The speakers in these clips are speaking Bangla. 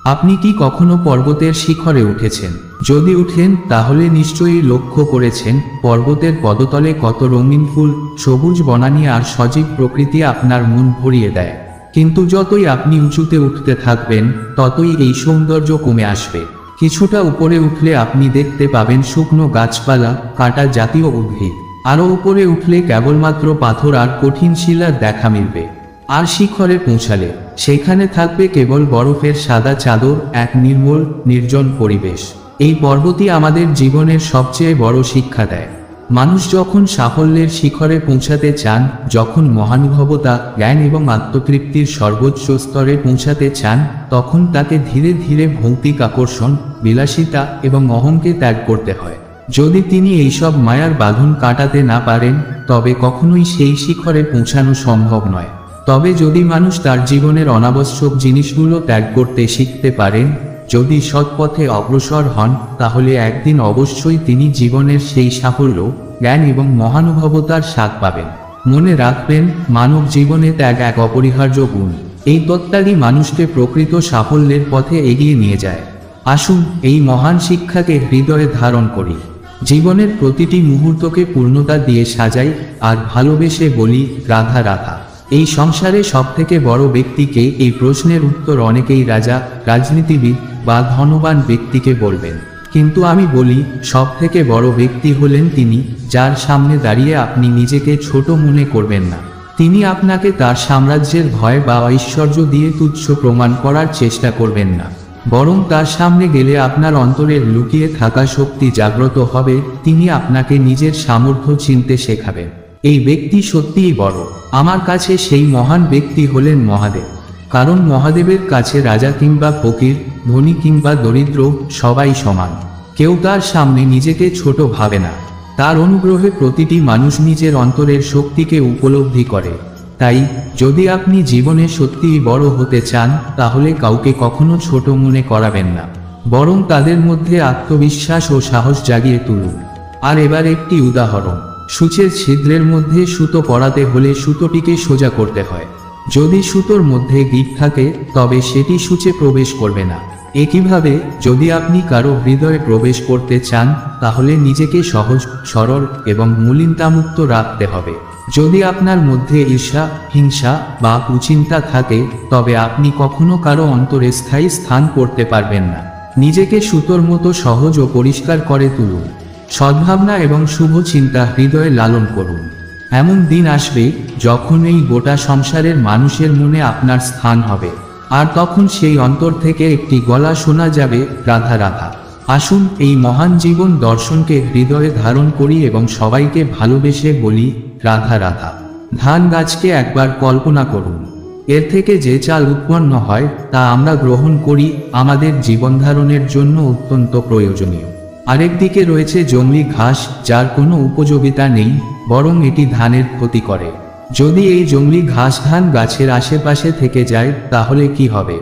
আপনি কি কখনো পর্বতের শিখরে উঠেছেন? যদি উঠেন তাহলে নিশ্চয়ই লক্ষ্য করেছেন পর্বতের পদতলে কত রঙিন ফুল, সবুজ বনানী আর সজীব প্রকৃতি আপনার মন ভরিয়ে দেয়। কিন্তু যতই আপনি উঁচুতে উঠতে থাকবেন ততই এই সৌন্দর্য কমে আসবে। কিছুটা উপরে উঠলে আপনি দেখতে পাবেন শুকনো গাছপালা, কাঁটা জাতীয় উদ্ভিদ। আরও উপরে উঠলে কেবলমাত্র পাথর আর কঠিন শিলার দেখা মিলবে। আর শিখরে পৌঁছালে সেখানে থাকবে কেবল বরফের সাদা চাদর, এক নির্মল নির্জন পরিবেশ। এই পর্বতই আমাদের জীবনের সবচেয়ে বড় শিক্ষা দেয়। মানুষ যখন সাফল্যের শিখরে পৌঁছাতে চান, যখন মহানুভবতা, জ্ঞান এবং আত্মতৃপ্তির সর্বোচ্চ স্তরে পৌঁছাতে চান, তখন তাকে ধীরে ধীরে ভৌতিক আকর্ষণ, বিলাসিতা এবং অহংকে ত্যাগ করতে হয়। যদি তিনি এইসব মায়ার বাঁধন কাটাতে না পারেন, তবে কখনোই সেই শিখরে পৌঁছানো সম্ভব নয়। তবে যদি মানুষ তার জীবনের অনাবশ্যক জিনিসগুলো ত্যাগ করতে শিখতে পারেন, যদি সৎ পথে অগ্রসর হন, তাহলে একদিন অবশ্যই তিনি জীবনের সেই সাফল্য, জ্ঞান এবং মহানুভবতার স্বাদ পাবেন। মনে রাখবেন, মানব জীবনে ত্যাগ এক অপরিহার্য গুণ। এই তত্ত্বাদি মানুষকে প্রকৃত সাফল্যের পথে এগিয়ে নিয়ে যায়। আসুন এই মহান শিক্ষাকে হৃদয়ে ধারণ করি, জীবনের প্রতিটি মুহূর্তকে পূর্ণতা দিয়ে সাজাই, আর ভালোবেসে বলি, রাধা রাধা। এই সংসারে সবথেকে বড় ব্যক্তিকে? এই প্রশ্নের উত্তর অনেকেই রাজা, রাজনীতিবিদ বা ধনবান ব্যক্তিকে বলবেন। কিন্তু আমি বলি, সবথেকে বড় ব্যক্তি হলেন তিনি, যার সামনে দাঁড়িয়ে আপনি নিজেকে ছোট মনে করবেন না। তিনি আপনাকে তার সাম্রাজ্যের ভয় বা ঐশ্বর্য দিয়ে তুচ্ছ প্রমাণ করার চেষ্টা করবেন না, বরং তার সামনে গেলে আপনার অন্তরের লুকিয়ে থাকা শক্তি জাগ্রত হবে। তিনি আপনাকে নিজের সামর্থ্য চিনতে শেখাবেন। এই ব্যক্তি সত্যিই বড়। আমার কাছে সেই মহান ব্যক্তি হলেন মহাদেব। কারণ মহাদেবের কাছে রাজা কিংবা ফকির, ধনী কিংবা দরিদ্র, সবাই সমান। কেউ তার সামনে নিজেকে ছোট ভাবে না। তার অনুগ্রহে প্রতিটি মানুষ নিজের অন্তরের শক্তিকে উপলব্ধি করে। তাই যদি আপনি জীবনে সত্যিই বড় হতে চান, তাহলে কাউকে কখনো ছোট মনে করাবেন না, বরং তাদের মধ্যে আত্মবিশ্বাস ও সাহস জাগিয়ে তুলুন। আর এবার একটি উদাহরণ। সূচের ছিদ্রের মধ্যে সুতো পরাতে হলে সুতোটিকে সোজা করতে হয়। যদি সুতোর মধ্যে গিঁট থাকে, তবে সেটি সূচে প্রবেশ করবে না। একইভাবে যদি আপনি কারো হৃদয়ে প্রবেশ করতে চান, তাহলে নিজেকে সহজ, সরল এবং মলিনতামুক্ত রাখতে হবে। যদি আপনার মধ্যে ঈর্ষা, হিংসা বা কুচিন্তা থাকে, তবে আপনি কখনো কারো অন্তরে স্থায়ী স্থান করতে পারবেন না। নিজেকে সুতোর মতো সহজ ও পরিষ্কার করে তুলুন। সদ্ভাবনা এবং শুভ চিন্তা হৃদয়ে লালন করুন। এমন দিন আসবে যখন এই গোটা সংসারের মানুষের মনে আপনার স্থান হবে, আর তখন সেই অন্তর থেকে একটি গলা শোনা যাবে, রাধা রাধা। আসুন এই মহান জীবন দর্শনকে হৃদয়ে ধারণ করি এবং সবাইকে ভালোবেসে বলি, রাধা রাধা। ধান গাছকে একবার কল্পনা করুন। এর থেকে যে চাল উৎপন্ন হয় তা আমরা গ্রহণ করি, আমাদের জীবনধারণের জন্য অত্যন্ত প্রয়োজনীয়। আরেকদিকে রয়েছে জংলি ঘাস, যার কোনো উপযোগিতা নেই, বরং এটি ধানের ক্ষতি করে। যদি এই জংলি ঘাস ধান গাছের আশেপাশে থেকে যায়, তাহলে কি হবে?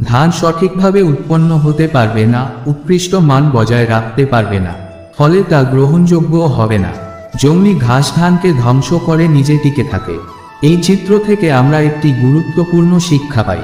ধান সঠিকভাবে উৎপন্ন হতে পারবে না, উৎকৃষ্ট মান বজায় রাখতে পারবে না, ফলে তা গ্রহণযোগ্য হবে না। জংলি ঘাস ধানকে ধ্বংস করে নিজে টিকে থাকে। এই চিত্র থেকে আমরা একটি গুরুত্বপূর্ণ শিক্ষা পাই।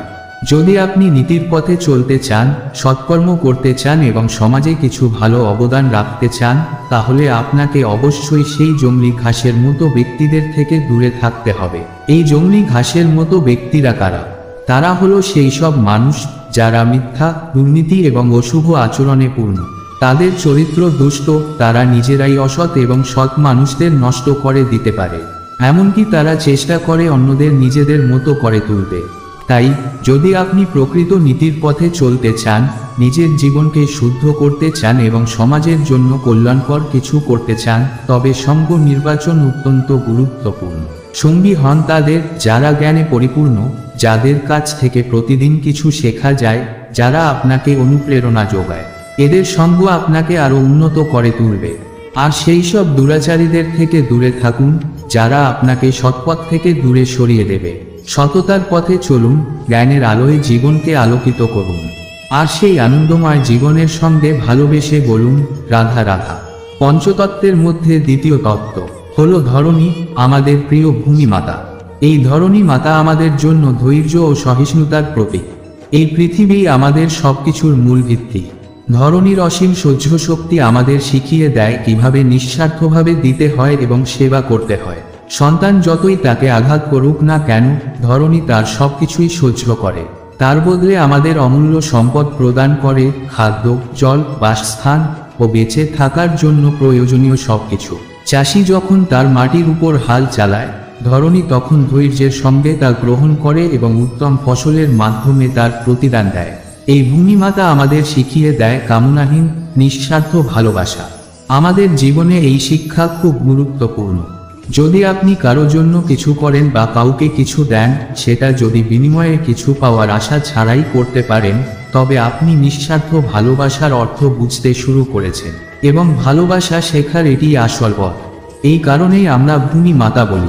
যদি আপনি নীতির পথে চলতে চান, সৎকর্ম করতে চান এবং সমাজে কিছু ভালো অবদান রাখতে চান, তাহলে আপনাকে অবশ্যই সেই জংলি ঘাসের মতো ব্যক্তিদের থেকে দূরে থাকতে হবে। এই জংলি ঘাসের মতো ব্যক্তিরা কারা? তারা হলো সেই সব মানুষ যারা মিথ্যা, দুর্নীতি এবং অশুভ আচরণে পূর্ণ। তাদের চরিত্র দুষ্ট, তারা নিজেরাই অসৎ এবং সৎ মানুষদের নষ্ট করে দিতে পারে। এমনকি তারা চেষ্টা করে অন্যদের নিজেদের মতো করে তুলতে। তাই যদি আপনি প্রকৃত নীতির পথে চলতে চান, নিজের জীবনকে শুদ্ধ করতে চান এবং সমাজের জন্য কল্যাণকর কিছু করতে চান, তবে সঙ্গ নির্বাচন অত্যন্ত গুরুত্বপূর্ণ। সঙ্গী হন তাদের যারা জ্ঞানে পরিপূর্ণ, যাদের কাছ থেকে প্রতিদিন কিছু শেখা যায়, যারা আপনাকে অনুপ্রেরণা যোগায়। এদের সঙ্গ আপনাকে আরো উন্নত করে তুলবে। আর সেই সব দুরাচারীদের থেকে দূরে থাকুন, যারা আপনাকে সৎপথ থেকে দূরে সরিয়ে দেবে। সততার পথে চলুন, জ্ঞানের আলোয় জীবনকে আলোকিত করুন। আর সেই আনন্দময় জীবনের সঙ্গে ভালোবেসে বলুন, রাধা রাধা। পঞ্চতত্ত্বের মধ্যে দ্বিতীয় তত্ত্ব হলো ধরণী, আমাদের প্রিয় ভূমি মাতা। এই ধরণী মাতা আমাদের জন্য ধৈর্য ও সহিষ্ণুতার প্রতীক। এই পৃথিবী আমাদের সবকিছুর মূল ভিত্তি। ধরনীর অসীম সহ্য শক্তি আমাদের শিখিয়ে দেয় কিভাবে নিঃস্বার্থভাবে দিতে হয় এবং সেবা করতে হয়। সন্তান যতই তাকে আঘাত করুক না কেন, ধরনী তার সবকিছুই সহ্য করে। তার বদলে আমাদের অমূল্য সম্পদ প্রদান করে, খাদ্য, জল, বাসস্থান ও বেঁচে থাকার জন্য প্রয়োজনীয় সবকিছু। চাষি যখন তার মাটির উপর হাল চালায়, ধরনী তখন ধৈর্যের সঙ্গে তা গ্রহণ করে এবং উত্তম ফসলের মাধ্যমে তার প্রতিদান দেয়। এই ভূমিমাতা আমাদের শিখিয়ে দেয় কামনাহীন, নিঃস্বার্থ ভালোবাসা। আমাদের জীবনে এই শিক্ষা খুব গুরুত্বপূর্ণ। যদি আপনি কারো জন্য কিছু করেন বা কাউকে কিছু দেন, সেটা যদি বিনিময়ে কিছু পাওয়ার আশা ছাড়াই করতে পারেন, তবে আপনি নিঃস্বার্থ ভালোবাসার অর্থ বুঝতে শুরু করেছেন এবং ভালোবাসা শেখার এটি আসল পথ। এই কারণেই আমরা ভূমি মাতা বলি।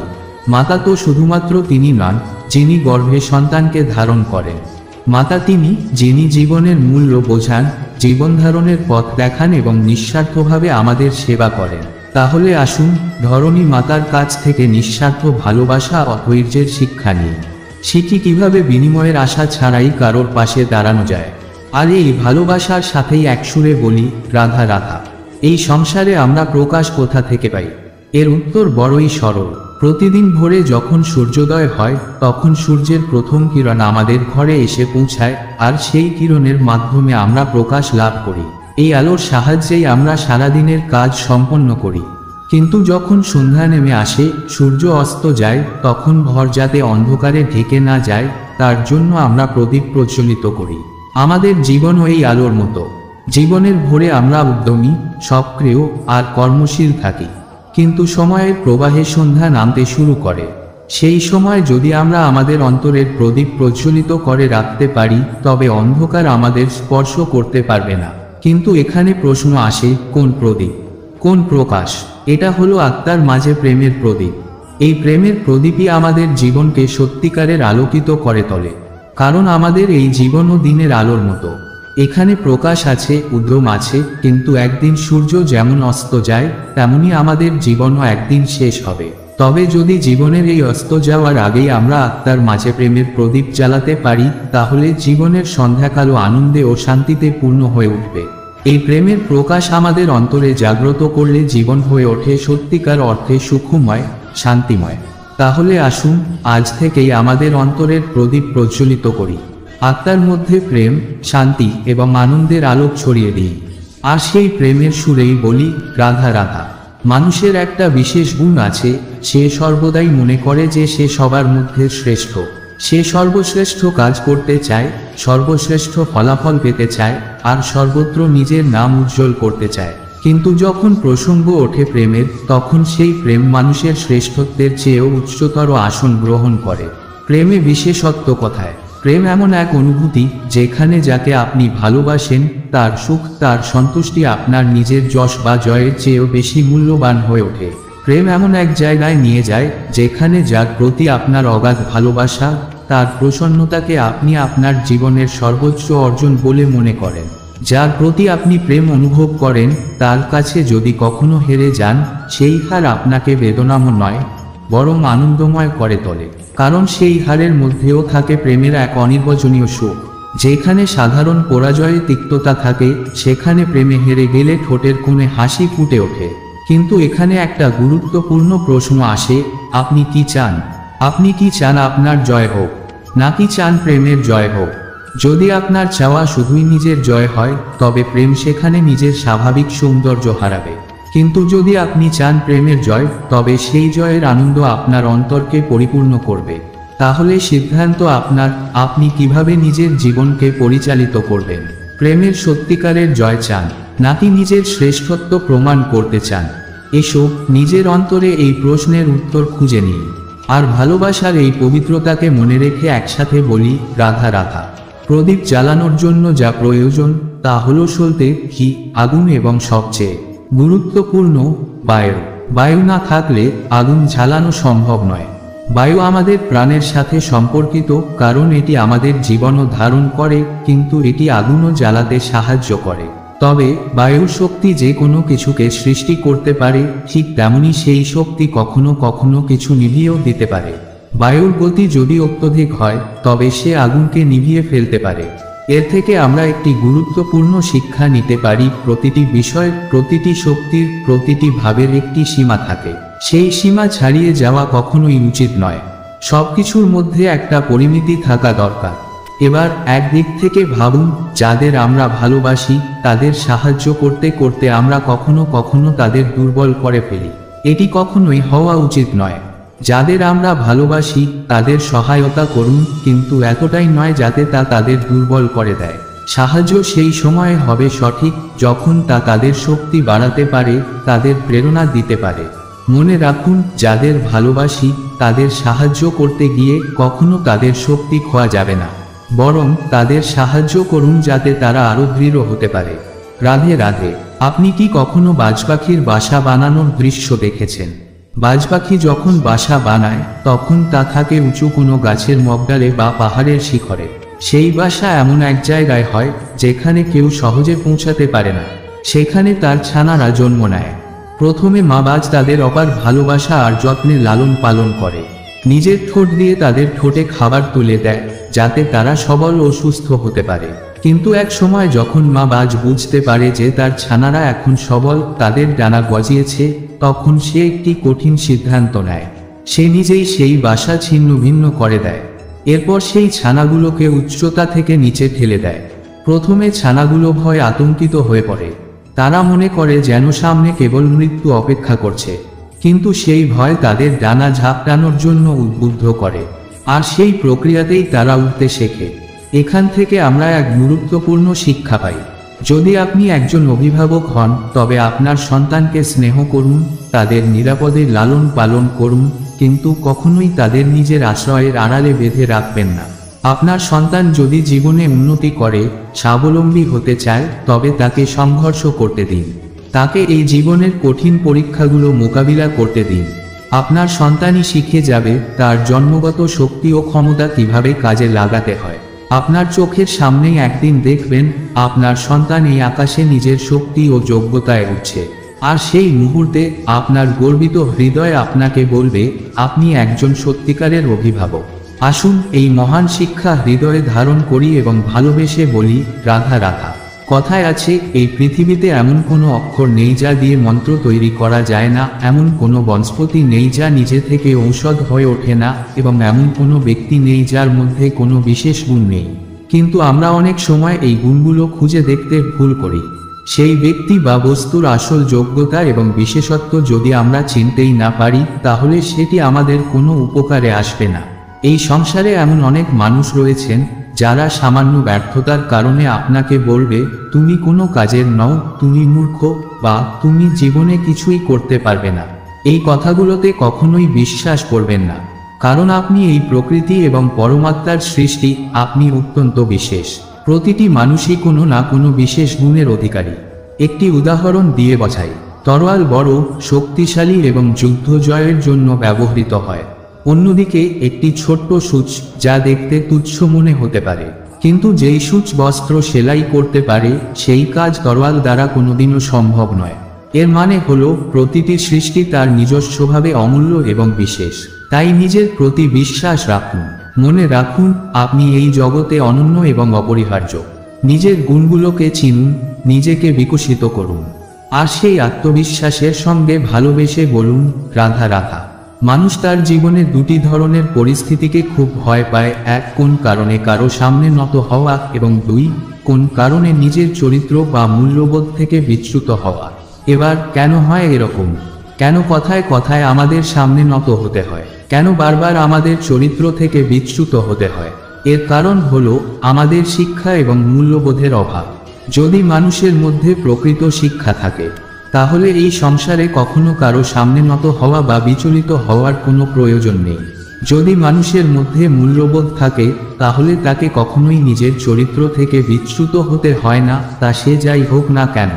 মাতা তো শুধুমাত্র তিনি নন যিনি গর্ভে সন্তানকে ধারণ করেন। মাতা তিনি যিনি জীবনের মূল্য বোঝান, জীবনধারণের পথ দেখান এবং নিঃস্বার্থভাবে আমাদের সেবা করেন। তাহলে আসুন ধরনী মাতার কাছ থেকে নিঃস্বার্থ ভালোবাসা ও ধৈর্যের শিক্ষা নিই। শিখি কিভাবে বিনিময়ের আশা ছাড়াই কারোর পাশে দাঁড়ানো যায়। আর এই ভালোবাসার সাথেই একসুরে বলি, রাধা রাধা। এই সংসারে আমরা প্রকাশ কোথা থেকে পাই? এর উত্তর বড়ই সরল। প্রতিদিন ভোরে যখন সূর্যোদয় হয়, তখন সূর্যের প্রথম কিরণ আমাদের ঘরে এসে পৌঁছায়, আর সেই কিরণের মাধ্যমে আমরা প্রকাশ লাভ করি। এই আলোর সাহায্যেই আমরা সারাদিনের কাজ সম্পন্ন করি। কিন্তু যখন সন্ধ্যা নেমে আসে, সূর্য অস্ত যায়, তখন ঘর যাতে অন্ধকারে ঢেকে না যায় তার জন্য আমরা প্রদীপ প্রজ্বলিত করি। আমাদের জীবনও এই আলোর মতো। জীবনের ভোরে আমরা উদ্যমী, সক্রিয় আর কর্মশীল থাকি। কিন্তু সময়ের প্রবাহে সন্ধ্যা নামতে শুরু করে। সেই সময় যদি আমরা আমাদের অন্তরের প্রদীপ প্রজ্বলিত করে রাখতে পারি, তবে অন্ধকার আমাদের স্পর্শ করতে পারবে না। কিন্তু এখানে প্রশ্ন আসে, কোন প্রদীপ, কোন প্রকাশ? এটা হলো আত্মার মাঝে প্রেমের প্রদীপ। এই প্রেমের প্রদীপই আমাদের জীবনকে সত্যিকারের আলোকিত করে তোলে। কারণ আমাদের এই জীবনও দিনের আলোর মতো। এখানে প্রকাশ আছে, উদ্যম আছে, কিন্তু একদিন সূর্য যেমন অস্ত যায়, তেমনি আমাদের জীবনও একদিন শেষ হবে। তবে যদি জীবনের এই অস্ত যাওয়ার আগেই আমরা আত্মার মাঝে প্রেমের প্রদীপ জ্বালাতে পারি, তাহলে জীবনের সন্ধ্যাকালও আনন্দে ও শান্তিতে পূর্ণ হয়ে উঠবে। এই প্রেমের প্রকাশ আমাদের অন্তরে জাগ্রত করলে জীবন হয়ে ওঠে সত্যিকার অর্থে সুখময়, শান্তিময়। তাহলে আসুন আজ থেকেই আমাদের অন্তরের প্রদীপ প্রজ্বলিত করি। আত্মার মধ্যে প্রেম, শান্তি এবং আনন্দের আলোক ছড়িয়ে দিই। আর সেই প্রেমের সুরেই বলি, রাধা রাধা। মানুষের একটা বিশেষ গুণ আছে, সে সর্বদাই মনে করে যে সে সবার মধ্যে শ্রেষ্ঠ। সে সর্বশ্রেষ্ঠ কাজ করতে চায়, সর্বশ্রেষ্ঠ ফলাফল পেতে চায়, আর সর্বত্র নিজের নাম উজ্জ্বল করতে চায়। কিন্তু যখন প্রসঙ্গ ওঠে প্রেমের, তখন সেই প্রেম মানুষের শ্রেষ্ঠত্বের চেয়েও উচ্চতর আসন গ্রহণ করে। প্রেমে বিশেষত্ব কথায়। প্রেম এমন এক অনুভূতি যেখানে যাকে আপনি ভালোবাসেন, তার সুখ, তার সন্তুষ্টি আপনার নিজের যশ বা জয়ের চেয়েও বেশি মূল্যবান হয়ে ওঠে। প্রেম এমন এক জায়গায় নিয়ে যায় যেখানে যার প্রতি আপনার অগাধ ভালোবাসা, তার প্রসন্নতাকে আপনি আপনার জীবনের সর্বোচ্চ অর্জন বলে মনে করেন। যার প্রতি আপনি প্রেম অনুভব করেন, তার কাছে যদি কখনো হেরে যান, সেই হার আপনাকে বেদনাময় নয়, বরং আনন্দময় করে তোলে। কারণ সেই হারের মধ্যেও থাকে প্রেমের এক অনির্বচনীয় সুখ। যেখানে সাধারণ পরাজয়ে তিক্ততা থাকে, সেখানে প্রেমে হেরে গেলে ঠোঁটের কোণে হাসি ফুটে ওঠে। কিন্তু এখানে একটা গুরুত্বপূর্ণ প্রশ্ন আসে, আপনি কি চান? আপনি কি চান আপনার জয় হোক, নাকি চান প্রেমের জয় হোক? যদি আপনার চাওয়া শুধুই নিজের জয় হয়, তবে প্রেম সেখানে নিজের স্বাভাবিক সৌন্দর্য হারাবে। কিন্তু যদি আপনি চান প্রেমের জয়, তবে সেই জয়ের আনন্দ আপনার অন্তরকে পরিপূর্ণ করবে। তাহলে সিদ্ধান্ত আপনার, আপনি কিভাবে নিজের জীবনকে পরিচালিত করবেন। প্রেমের সত্যিকারের জয় চান, নাকি নিজের শ্রেষ্ঠত্ব প্রমাণ করতে চান? এসো নিজের অন্তরে এই প্রশ্নের উত্তর খুঁজে নিন। আর ভালোবাসার এই পবিত্রতাকে মনে রেখে একসাথে বলি, রাধা রাধা। প্রদীপ জ্বালানোর জন্য যা প্রয়োজন তা হলো সলতে, ঘি, আগুন এবং সবচেয়ে গুরুত্বপূর্ণ বায়ু। বায়ু না থাকলে আগুন জ্বালানো সম্ভব নয়। বায়ু আমাদের প্রাণের সাথে সম্পর্কিত, কারণ এটি আমাদের জীবনও ধারণ করে, কিন্তু এটি আগুনও জ্বালাতে সাহায্য করে। তবে বায়ুর শক্তি যে কোনো কিছুকে সৃষ্টি করতে পারে, ঠিক তেমনি সেই শক্তি কখনো কখনো কিছু নিভিয়েও দিতে পারে। বায়ুর গতি যদি অত্যধিক হয় তবে সে আগুনকে নিভিয়ে ফেলতে পারে। এর থেকে আমরা একটি গুরুত্বপূর্ণ শিক্ষা নিতে পারি, প্রতিটি বিষয়, প্রতিটি শক্তির, প্রতিটি ভাবের একটি সীমা থাকে। সেই সীমা ছাড়িয়ে যাওয়া কখনোই উচিত নয়। সবকিছুর মধ্যে একটা পরিমিতি থাকা দরকার। এবার একদিক থেকে ভাবুন, যাদের আমরা ভালোবাসি তাদের সাহায্য করতে করতে আমরা কখনো কখনো তাদের দুর্বল করে ফেলি। এটি কখনোই হওয়া উচিত নয়। যাদের আমরা ভালোবাসি তাদের সহায়তা করুন, কিন্তু এতটাই নয় যাতে তা তাদের দুর্বল করে দেয়। সাহায্য সেই সময়ে হবে সঠিক যখন তা তাদের শক্তি বাড়াতে পারে, তাদের প্রেরণা দিতে পারে। মনে রাখুন, যাদের ভালোবাসি তাদের সাহায্য করতে গিয়ে কখনো তাদের শক্তি খোয়া যাবে না, বরং তাদের সাহায্য করুন যাতে তারা আরো দৃঢ় হতে পারে। রাধে রাধে। আপনি কি কখনো বাজপাখির বাসা বানানোর দৃশ্য দেখেছেন? বাজপাখি যখন বাসা বানায় তখন তা থাকে উঁচু কোনো গাছের মগডালে বা পাহাড়ের শিখরে। সেই বাসা এমন এক জায়গায় হয় যেখানে কেউ সহজে পৌঁছাতে পারে না। সেখানে তার ছানারা জন্ম নেয়। প্রথমে মা বাজ তাদের অপার ভালোবাসা আর যত্নে লালন পালন করে। নিজের ঠোঁট দিয়ে তাদের ঠোঁটে খাবার তুলে দেয় যাতে তারা সবল ও সুস্থ হতে পারে। কিন্তু এক সময় যখন মা বাজ বুঝতে পারে যে তার ছানারা এখন সবল, তাদের ডানা গজিয়েছে, তখন সে একটি কঠিন সিদ্ধান্ত নেয়। সে নিজেই সেই বাসা ছিন্ন ভিন্ন করে দেয়। এরপর সেই ছানাগুলোকে উচ্চতা থেকে নিচে ঠেলে দেয়। প্রথমে ছানাগুলো ভয়ে আতঙ্কিত হয়ে পড়ে। তারা মনে করে যেন সামনে কেবল মৃত্যু অপেক্ষা করছে। কিন্তু সেই ভয় তাদের ডানা ঝাপটানোর জন্য উদ্বুদ্ধ করে, আর সেই প্রক্রিয়াতেই তারা উঠতে শেখে। এখান থেকে আমরা এক গুরুত্বপূর্ণ শিক্ষা পাই। যদি আপনি একজন অভিভাবক হন তবে আপনার সন্তানকে স্নেহ করুন, তাদের নিরাপদে লালন পালন করুন, কিন্তু কখনোই তাদের নিজের আশ্রয়ের আড়ালে বেঁধে রাখবেন না। আপনার সন্তান যদি জীবনে উন্নতি করে, স্বাবলম্বী হতে চায়, তবে তাকে সংঘর্ষ করতে দিন। তাকে এই জীবনের কঠিন পরীক্ষাগুলো মোকাবিলা করতে দিন। আপনার সন্তানই শিখে যাবে তার জন্মগত শক্তি ও ক্ষমতা কিভাবে কাজে লাগাতে হয়। আপনার চোখের সামনেই একদিন দেখবেন আপনার সন্তান এই আকাশে নিজের শক্তি ও যোগ্যতায় উঠছে, আর সেই মুহূর্তে আপনার গর্বিত হৃদয় আপনাকে বলবে আপনি একজন সত্যিকারের অভিভাবক। আসুন এই মহান শিক্ষা হৃদয়ে ধারণ করি এবং ভালোবেসে বলি, রাধা রাধা। কথায় আছে, এই পৃথিবীতে এমন কোনো অক্ষর নেই যা দিয়ে মন্ত্র তৈরি করা যায় না, এমন কোনো বনস্পতি নেই যা নিজে থেকে ঔষধ হয়ে ওঠে না, এবং এমন কোনো ব্যক্তি নেই যার মধ্যে কোনো বিশেষ গুণ নেই। কিন্তু আমরা অনেক সময় এই গুণগুলো খুঁজে দেখতে ভুল করি। সেই ব্যক্তি বা বস্তুর আসল যোগ্যতা এবং বিশেষত্ব যদি আমরা চিনতেই না পারি, তাহলে সেটি আমাদের কোনো উপকারে আসবে না। এই সংসারে এমন অনেক মানুষ রয়েছেন যারা সামান্য ব্যর্থতার কারণে আপনাকে বলবে তুমি কোনো কাজের নও, তুমি মূর্খ, বা তুমি জীবনে কিছুই করতে পারবে না। এই কথাগুলোতে কখনোই বিশ্বাস করবেন না, কারণ আপনি এই প্রকৃতি এবং পরমাত্মার সৃষ্টি, আপনি অত্যন্ত বিশেষ। প্রতিটি মানুষই কোনো না কোনো বিশেষ গুণের অধিকারী। একটি উদাহরণ দিয়ে বোঝাই। তরোয়াল বড় শক্তিশালী এবং যুদ্ধ জয়ের জন্য ব্যবহৃত হয়। অন্যদিকে একটি ছোট্ট সূচ, যা দেখতে তুচ্ছ মনে হতে পারে, কিন্তু যেই সূচ বস্ত্র সেলাই করতে পারে, সেই কাজ তরোয়াল দ্বারা কোনোদিনও সম্ভব নয়। এর মানে হলো প্রতিটি সৃষ্টি তার নিজস্বভাবে অমূল্য এবং বিশেষ। তাই নিজের প্রতি বিশ্বাস রাখুন। মনে রাখুন, আপনি এই জগতে অনন্য এবং অপরিহার্য। নিজের গুণগুলোকে চিনুন, নিজেকে বিকশিত করুন, আর সেই আত্মবিশ্বাসের সঙ্গে ভালোবেসে বলুন, রাধা রাধা। মানুষ তার জীবনে দুটি ধরনের পরিস্থিতিকে খুব ভয় পায়। এক, কোন কারণে কারো সামনে নত হওয়া, এবং দুই, কোন কারণে নিজের চরিত্র বা মূল্যবোধ থেকে বিচ্যুত হওয়া। এবার কেন হয় এরকম? কেন কথায় কথায় আমাদের সামনে নত হতে হয়? কেন বারবার আমাদের চরিত্র থেকে বিচ্যুত হতে হয়? এর কারণ হলো আমাদের শিক্ষা এবং মূল্যবোধের অভাব। যদি মানুষের মধ্যে প্রকৃত শিক্ষা থাকে, তাহলে এই সংসারে কখনো কারো সামনে নত হওয়া বা বিচলিত হওয়ার কোনো প্রয়োজন নেই। যদি মানুষের মধ্যে মূল্যবোধ থাকে, তাহলে তাকে কখনোই নিজের চরিত্র থেকে বিচ্যুত হতে হয় না, তা সে যাই হোক না কেন।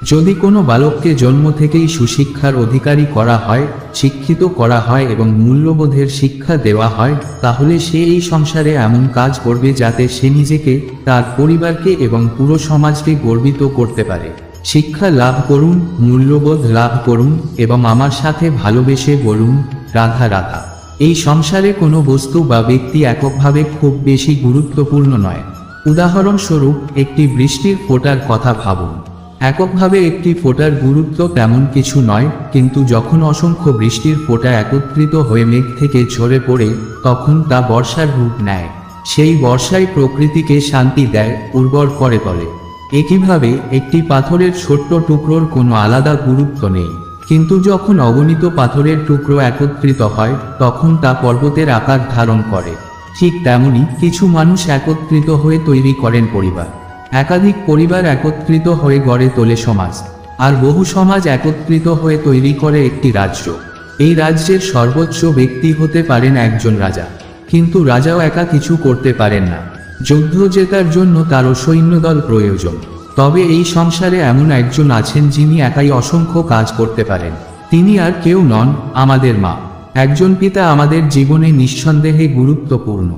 যদি কোনো বালককে জন্ম থেকেই সুশিক্ষার অধিকারী করা হয়, শিক্ষিত করা হয় এবং মূল্যবোধের শিক্ষা দেওয়া হয়, তাহলে সে এই সংসারে এমন কাজ করবে যাতে সে নিজেকে, তার পরিবারকে এবং পুরো সমাজকে গর্বিত করতে পারে। শিক্ষা লাভ করুন, মূল্যবোধ লাভ করুন, এবং আমার সাথে ভালোবেসে বলুন, রাধা রাধা। এই সংসারে কোনো বস্তু বা ব্যক্তি এককভাবে খুব বেশি গুরুত্বপূর্ণ নয়। উদাহরণস্বরূপ একটি বৃষ্টির ফোঁটার কথা ভাবুন। এককভাবে একটি ফোঁটার গুরুত্ব তেমন কিছু নয়, কিন্তু যখন অসংখ্য বৃষ্টির ফোঁটা একত্রিত হয়ে মেঘ থেকে ঝরে পড়ে, তখন তা বর্ষার রূপ নেয়। সেই বর্ষাই প্রকৃতিকে শান্তি দেয়, উর্বর করে তোলে। একইভাবে একটি পাথরের ছোট্ট টুকরোর কোনো আলাদা গুরুত্ব নেই, কিন্তু যখন অগণিত পাথরের টুকরো একত্রিত হয় তখন তা পর্বতের আকার ধারণ করে। ঠিক তেমনি কিছু মানুষ একত্রিত হয়ে তৈরি করেন পরিবার। একাধিক পরিবার একত্রিত হয়ে গড়ে তোলে সমাজ, আর বহু সমাজ একত্রিত হয়ে তৈরি করে একটি রাজ্য। এই রাজ্যের সর্বোচ্চ ব্যক্তি হতে পারেন একজন রাজা, কিন্তু রাজাও একা কিছু করতে পারেন না। যুদ্ধ জেতার জন্য তারও সৈন্যদল প্রয়োজন। তবে এই সংসারে এমন একজন আছেন যিনি একাই অসংখ্য কাজ করতে পারেন। তিনি আর কেউ নন, আমাদের মা। একজন পিতা আমাদের জীবনে নিঃসন্দেহে গুরুত্বপূর্ণ,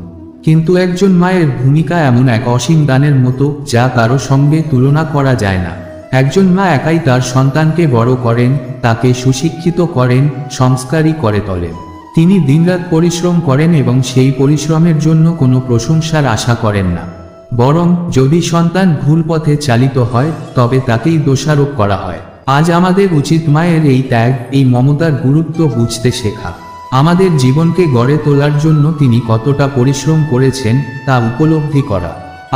কিন্তু একজন মায়ের ভূমিকা এমন এক অসীম দানের মতো যা কারো সঙ্গে তুলনা করা যায় না। একজন মা একাই তার সন্তানকে বড় করেন, তাকে সুশিক্ষিত করেন, সংস্কারী করে তোলেন। তিনি দিনরাত পরিশ্রম করেন এবং সেই পরিশ্রমের জন্য কোনো প্রশংসার আশা করেন না। বরং যদি সন্তান ভুল পথে চালিত হয় তবে তাকেই দোষারোপ করা হয়। আজ আমাদের উচিত মায়ের এই ত্যাগ, এই মমতার গুরুত্ব বুঝতে শেখা। আমাদের জীবনকে গড়ে তোলার জন্য তিনি কতটা পরিশ্রম করেছেন তা উপলব্ধি করা।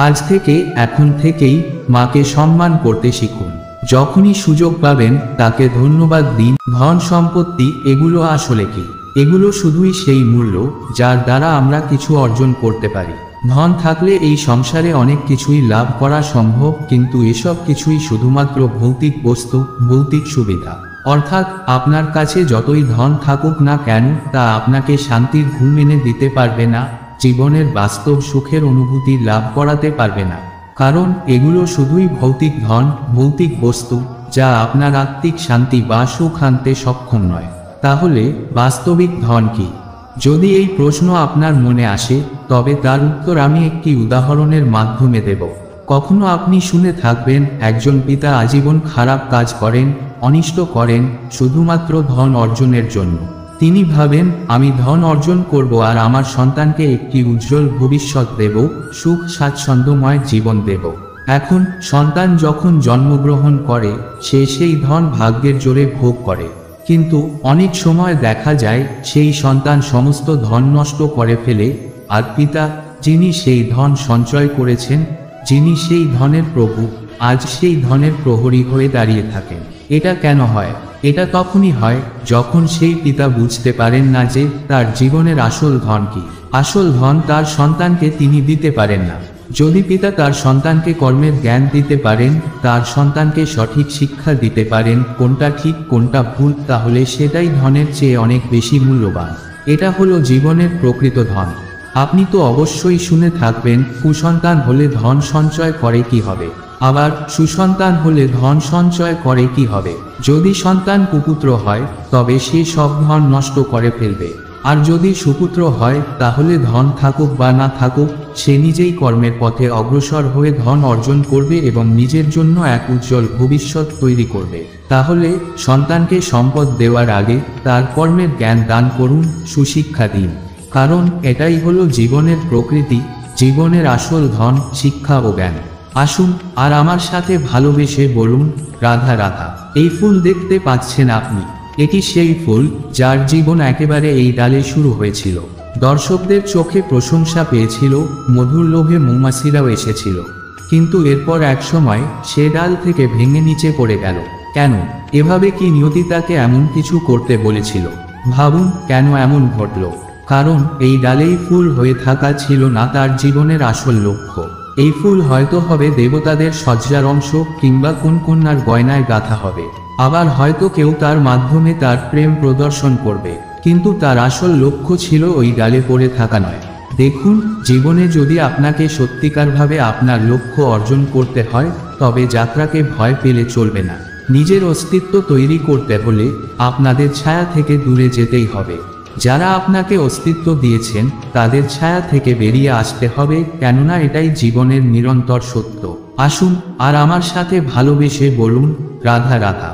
আজ থেকে, এখন থেকেই মাকে সম্মান করতে শিখুন। যখনই সুযোগ পাবেন তাকে ধন্যবাদ দিন। ধন সম্পত্তি এগুলো আসলে কি? এগুলো শুধুই সেই মূল্য যার দ্বারা আমরা কিছু অর্জন করতে পারি। ধন থাকলে এই সংসারে অনেক কিছুই লাভ করা সম্ভব, কিন্তু এসব কিছুই শুধুমাত্র ভৌতিক বস্তু, ভৌতিক সুবিধা। অর্থাৎ আপনার কাছে যতই ধন থাকুক না কেন তা আপনাকে শান্তির ঘুম এনে দিতে পারবে না, জীবনের বাস্তব সুখের অনুভূতি লাভ করাতে পারবে না। কারণ এগুলো শুধুই ভৌতিক ধন, ভৌতিক বস্তু, যা আপনার আত্মিক শান্তি বা সুখ আনতে সক্ষম নয়। তাহলে বাস্তবিক ধন কি? যদি এই প্রশ্ন আপনার মনে আসে তবে তার উত্তর আমি একটি উদাহরণের মাধ্যমে দেব। কখনো আপনি শুনে থাকবেন একজন পিতা আজীবন খারাপ কাজ করেন, অনিষ্ট করেন, শুধুমাত্র ধন অর্জনের জন্য। তিনি ভাবেন, আমি ধন অর্জন করব আর আমার সন্তানকে একটি উজ্জ্বল ভবিষ্যৎ দেব, সুখ স্বাচ্ছন্দ্যময় জীবন দেব। এখন সন্তান যখন জন্মগ্রহণ করে সে সেই ধন ভাগ্যের জোরে ভোগ করে, কিন্তু অনেক সময় দেখা যায় সেই সন্তান সমস্ত ধন নষ্ট করে ফেলে, আর পিতা, যিনি সেই ধন সঞ্চয় করেছেন, যিনি সেই ধনের প্রভু, আজ সেই ধনের প্রহরী হয়ে দাঁড়িয়ে থাকেন। এটা কেন হয়? এটা তখনই হয় যখন সেই পিতা বুঝতে পারেন না যে তার জীবনের আসল ধন কি। আসল ধন তার সন্তানকে তিনি দিতে পারেন না। যদি পিতা তার সন্তানকে কর্মের জ্ঞান দিতে পারেন, তার সন্তানকে সঠিক শিক্ষা দিতে পারেন কোনটা ঠিক কোনটা ভুল, তাহলে সেটাই ধনের চেয়ে অনেক বেশি মূল্যবান। এটা হলো জীবনের প্রকৃত ধন। আপনি তো অবশ্যই শুনে থাকবেন, কুসন্তান হলে ধন সঞ্চয় করে কি হবে, আবার সুসন্তান হলে ধন সঞ্চয় করে কি হবে। যদি সন্তান কুপুত্র হয় তবে সে সব ধন নষ্ট করে ফেলবে, আর যদি সুপুত্র হয় তাহলে ধন থাকুক বা না থাকুক সে নিজেই কর্মের পথে অগ্রসর হয়ে ধন অর্জন করবে এবং নিজের জন্য এক উজ্জ্বল ভবিষ্যৎ তৈরি করবে। তাহলে সন্তানকে সম্পদ দেওয়ার আগে তার কর্মের জ্ঞান দান করুন, সুশিক্ষা দিন। কারণ এটাই হলো জীবনের প্রকৃতি, জীবনের আসল ধন, শিক্ষা ও জ্ঞান। আসুন আর আমার সাথে ভালোবেসে বলুন, রাধা রাধা। এই ফুল দেখতে পাচ্ছেন আপনি, এটি সেই ফুল যার জীবন একেবারে এই ডালে শুরু হয়েছিল। দর্শকদের চোখে প্রশংসা পেয়েছিল, মধুর লোভে মৌমাছিরাও এসেছিল, কিন্তু এরপর এক সময় সে ডাল থেকে ভেঙে নিচে পড়ে গেল। কেন? এভাবে কি নিয়তি তাকে এমন কিছু করতে বলেছিল? ভাবুন কেন এমন ঘটল। কারণ এই ডালেই ফুল হয়ে থাকা ছিল না তার জীবনের আসল লক্ষ্য। এই ফুল হয়তো হবে দেবতাদের সজ্জার অংশ, কিংবা কোন কন্যার গয়নায় গাঁথা হবে, আবার হয়তো কেউ তার মাধ্যমে তার প্রেম প্রদর্শন করবে, কিন্তু তার আসল লক্ষ্য ছিল ওই ডালে পড়ে থাকা নয়। দেখুন, জীবনে যদি আপনাকে সত্যিকারভাবে আপনার লক্ষ্য অর্জন করতে হয় তবে যাত্রাকে ভয় পেলে চলবে না। নিজের অস্তিত্ব তৈরি করতে হলে আপনাদের ছায়া থেকে দূরে যেতেই হবে। যারা আপনাকে অস্তিত্ব দিয়েছেন তাদের ছায়া থেকে বেরিয়ে আসতে হবে, কেননা এটাই জীবনের নিরন্তর সত্য। আসুন আর আমার সাথে ভালোবেসে বলুন, রাধা রাধা।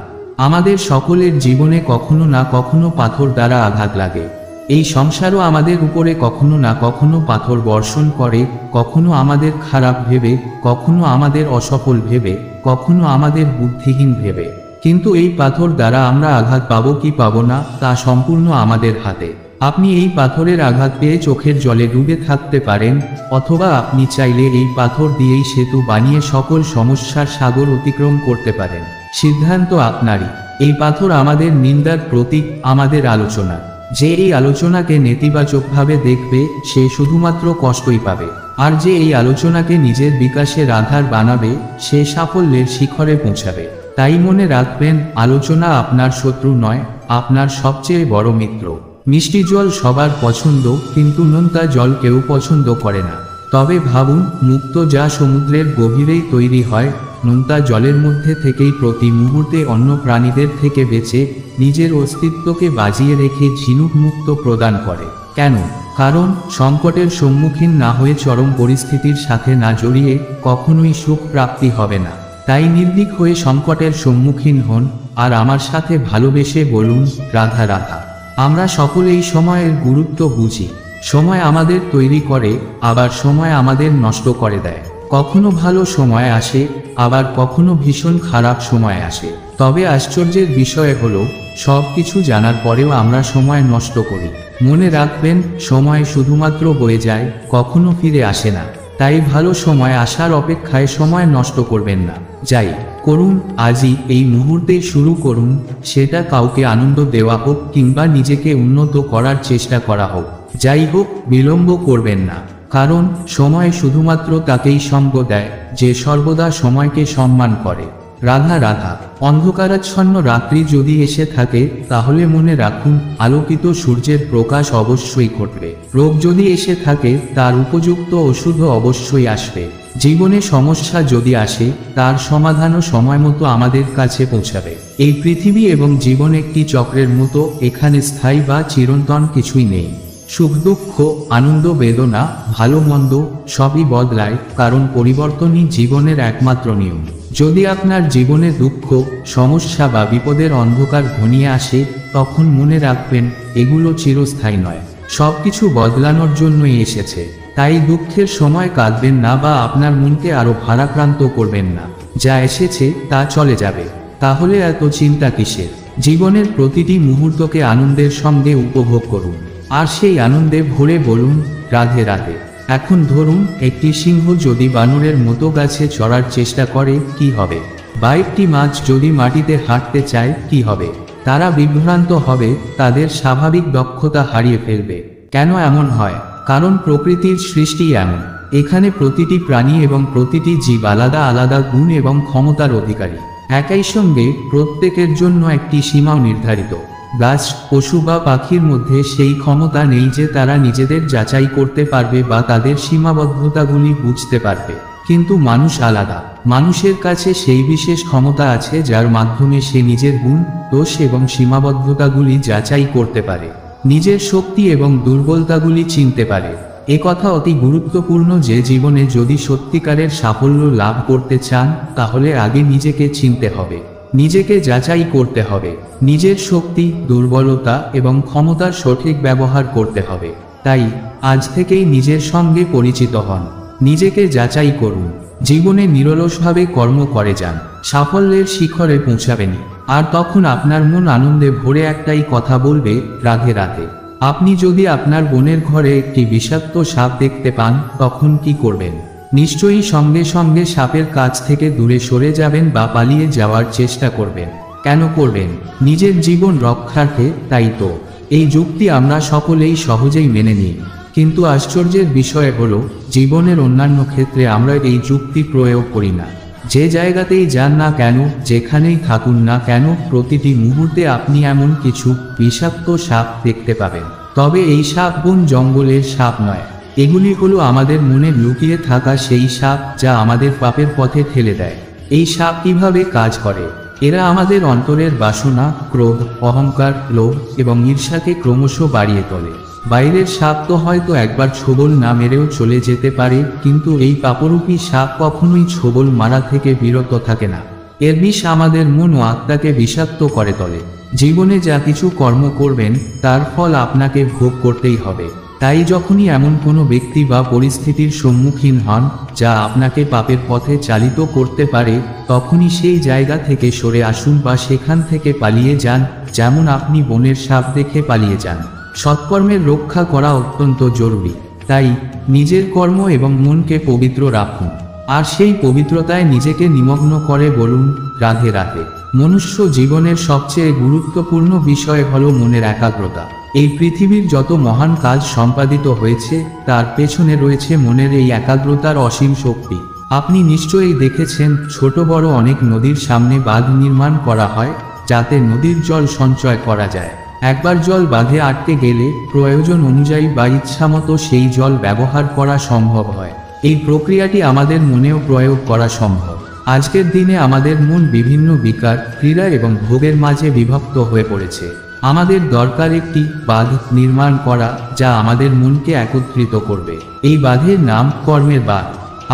আমাদের সকলের জীবনে কখনো না কখনো পাথর দ্বারা আঘাত লাগে। এই সংসারও আমাদের উপরে কখনো না কখনো পাথর বর্ষণ করে, কখনো আমাদের খারাপ ভেবে, কখনো আমাদের অসফল ভেবে, কখনো আমাদের বুদ্ধিহীন ভেবে। কিন্তু এই পাথর দ্বারা আমরা আঘাত পাবো কি পাবো না তা সম্পূর্ণ আমাদের হাতে। আপনি এই পাথরের আঘাত পেয়ে চোখের জলে ডুবে থাকতে পারেন, অথবা আপনি চাইলে এই পাথর দিয়েই সেতু বানিয়ে সকল সমস্যার সাগর অতিক্রম করতে পারেন। সিদ্ধান্ত আপনারই। এই পাথর আমাদের নিন্দার প্রতীক, আমাদের আলোচনা। যে এই আলোচনাকে নেতিবাচকভাবে দেখবে সে শুধুমাত্র কষ্টই পাবে, আর যে এই আলোচনাকে নিজের বিকাশের আধার বানাবে সে সাফল্যের শিখরে পৌঁছাবে। তাই মনে রাখবেন, আলোচনা আপনার শত্রু নয়, আপনার সবচেয়ে বড় মিত্র। মিষ্টি জল সবার পছন্দ, কিন্তু নোনতা জল কেউ পছন্দ করে না। তবে ভাবুন, মুক্ত যা সমুদ্রের গভীরেই তৈরি হয়, নোনতা জলের মধ্যে থেকেই প্রতি মুহূর্তে অন্য প্রাণীদের থেকে বেঁচে নিজের অস্তিত্বকে বাজিয়ে রেখে ঝিনুক মুক্ত প্রদান করে। কেন? কারণ সংকটের সম্মুখীন না হয়ে চরম পরিস্থিতির সাথে না জড়িয়ে কখনোই সুখ প্রাপ্তি হবে না। তাই নির্ভীক হয়ে সংকটের সম্মুখীন হন, আর আমার সাথে ভালোবেসে বলুন, রাধা রাধা। আমরা সকলেই সময়ের গুরুত্ব বুঝি। সময় আমাদের তৈরি করে, আবার সময় আমাদের নষ্ট করে দেয়। কখনো ভালো সময় আসে, আবার কখনো ভীষণ খারাপ সময় আসে। তবে আশ্চর্যের বিষয় হলো, সব কিছু জানার পরেও আমরা সময় নষ্ট করি। মনে রাখবেন, সময় শুধুমাত্র বয়ে যায়, কখনো ফিরে আসে না। তাই ভালো সময় আসার অপেক্ষায় সময় নষ্ট করবেন না। যাই করুন, আজই এই মুহূর্তেই শুরু করুন, সেটা কাউকে আনন্দ দেওয়া হোক কিংবা নিজেকে উন্নত করার চেষ্টা করা হোক। যাই হোক, বিলম্ব করবেন না, কারণ সময় শুধুমাত্র তাকেই সঙ্গ দেয় যে সর্বদা সময়কে সম্মান করে। রাধা রাধা। অন্ধকারাচ্ছন্ন রাত্রি যদি এসে থাকে, তাহলে মনে রাখুন, আলোকিত সূর্যের প্রকাশ অবশ্যই ঘটবে। রোগ যদি এসে থাকে, তার উপযুক্ত ওষুধ অবশ্যই আসবে। জীবনে সমস্যা যদি আসে, তার সমাধানও সময় মতো আমাদের কাছে পৌঁছাবে। এই পৃথিবী এবং জীবন একটি চক্রের মতো, এখানে স্থায়ী বা চিরন্তন কিছুই নেই। সুখ দুঃখ, আনন্দ বেদনা, ভালো মন্দ সবই বদলায়, কারণ পরিবর্তনই জীবনের একমাত্র নিয়ম। যদি আপনার জীবনে দুঃখ, সমস্যা বা বিপদের অন্ধকার ঘনিয়ে আসে, তখন মনে রাখবেন, এগুলো চিরস্থায়ী নয়, সবকিছু বদলানোর জন্যই এসেছে। তাই দুঃখের সময় কাঁদবেন না বা আপনার মনকে আরো ভারাক্রান্ত করবেন না। যা এসেছে তা চলে যাবে, তাহলে এত চিন্তা কিসের? জীবনের প্রতিটি মুহূর্তকে আনন্দের সঙ্গে উপভোগ করুন, আর সেই আনন্দে ভরে বলুন, রাধে রাধে। এখন ধরুন, একটি সিংহ যদি বানরের মতো গাছে চড়ার চেষ্টা করে, কি হবে? বা একটি মাছ যদি মাটিতে হাঁটতে চায়, কি হবে? তারা বিভ্রান্ত হবে, তাদের স্বাভাবিক দক্ষতা হারিয়ে ফেলবে। কেন এমন হয়? কারণ প্রকৃতির সৃষ্টি এমন। এখানে প্রতিটি প্রাণী এবং প্রতিটি জীব আলাদা আলাদা গুণ এবং ক্ষমতার অধিকারী। একই সঙ্গে প্রত্যেকের জন্য একটি সীমাও নির্ধারিত। গাছ, পশু বা পাখির মধ্যে সেই ক্ষমতা নেই যে তারা নিজেদের যাচাই করতে পারবে বা তাদের সীমাবদ্ধতাগুলি বুঝতে পারবে। কিন্তু মানুষ আলাদা। মানুষের কাছে সেই বিশেষ ক্ষমতা আছে যার মাধ্যমে সে নিজের গুণ, দোষ এবং সীমাবদ্ধতাগুলি যাচাই করতে পারে, নিজের শক্তি এবং দুর্বলতাগুলি চিনতে পারে। একথা অতি গুরুত্বপূর্ণ যে জীবনে যদি সত্যিকারের সাফল্য লাভ করতে চান, তাহলে আগে নিজেকে চিনতে হবে, নিজেকে যাচাই করতে হবে, নিজের শক্তি, দুর্বলতা এবং ক্ষমতার সঠিক ব্যবহার করতে হবে। তাই আজ থেকেই নিজের সঙ্গে পরিচিত হন, নিজেকে যাচাই করুন, জীবনে নিরলসভাবে কর্ম করে যান, সাফল্যের শিখরে পৌঁছাবেনই। আর তখন আপনার মন আনন্দে ভরে একটাই কথা বলবে, রাধে রাধে। আপনি যদি আপনার বোনের ঘরে একটি বিষাক্ত সাপ দেখতে পান, তখন কি করবেন? নিশ্চয়ই সঙ্গে সঙ্গে সাপের কাছ থেকে দূরে সরে যাবেন বা পালিয়ে যাওয়ার চেষ্টা করবেন। কেন করবেন? নিজের জীবন রক্ষার্থে, তাই তো। এই যুক্তি আমরা সকলেই সহজেই মেনে নিই, কিন্তু আশ্চর্যের বিষয় হলো, জীবনের অন্যান্য ক্ষেত্রে আমরা এই যুক্তি প্রয়োগ করি না। যে জায়গাতেই যান না কেন, যেখানেই থাকুন না কেন, প্রতিটি মুহূর্তে আপনি এমন কিছু বিষাক্ত সাপ দেখতে পাবেন। তবে এই সাপ বন জঙ্গলের সাপ নয়, এগুলি হলো আমাদের মনে লুকিয়ে থাকা সেই সাপ যা আমাদের পাপের পথে ঠেলে দেয়। এই সাপ কিভাবে কাজ করে? এরা আমাদের অন্তরের বাসনা, ক্রোধ, অহংকার, লোভ এবং ঈর্ষাকে ক্রমশ বাড়িয়ে তোলে। বাইরের সাপ তো হয়তো একবার ছোবল না মেরেও চলে যেতে পারে, কিন্তু এই পাপরূপী সাপ কখনোই ছোবল মারা থেকে বিরত থাকে না। এর বিষ আমাদের মন ও আত্মাকে বিষাক্ত করে তোলে। জীবনে যা কিছু কর্ম করবেন তার ফল আপনাকে ভোগ করতেই হবে। তাই যখনই এমন কোনো ব্যক্তি বা পরিস্থিতির সম্মুখীন হন যা আপনাকে পাপের পথে চালিত করতে পারে, তখনই সেই জায়গা থেকে সরে আসুন বা সেখান থেকে পালিয়ে যান, যেমন আপনি বনের সাপ দেখে পালিয়ে যান। সৎকর্মের রক্ষা করা অত্যন্ত জরুরি, তাই নিজের কর্ম এবং মনকে পবিত্র রাখুন, আর সেই পবিত্রতায় নিজেকে নিমগ্ন করে বলুন রাধে রাধে। মনুষ্য জীবনের সবচেয়ে গুরুত্বপূর্ণ বিষয় হলো মনের একাগ্রতা। এই পৃথিবীর যত মহান কাজ সম্পাদিত হয়েছে তার পেছনে রয়েছে মনের এই একাগ্রতার অসীম শক্তি। আপনি নিশ্চয়ই দেখেছেন ছোট বড় অনেক নদীর সামনে বাঁধ নির্মাণ করা হয় যাতে নদীর জল সঞ্চয় করা যায়। একবার জল বাঁধে আটকে গেলে প্রয়োজন অনুযায়ী বা ইচ্ছামতো সেই জল ব্যবহার করা সম্ভব হয়। এই প্রক্রিয়াটি আমাদের মনেও প্রয়োগ করা সম্ভব। আজকের দিনে আমাদের মন বিভিন্ন বিকার, ক্রীড়া এবং ভোগের মাঝে বিভক্ত হয়ে পড়েছে। আমাদের দরকার একটি বাঁধ নির্মাণ করা যা আমাদের মনকে একত্রিত করবে। এই বাঁধের নাম কর্মের বাঁধ।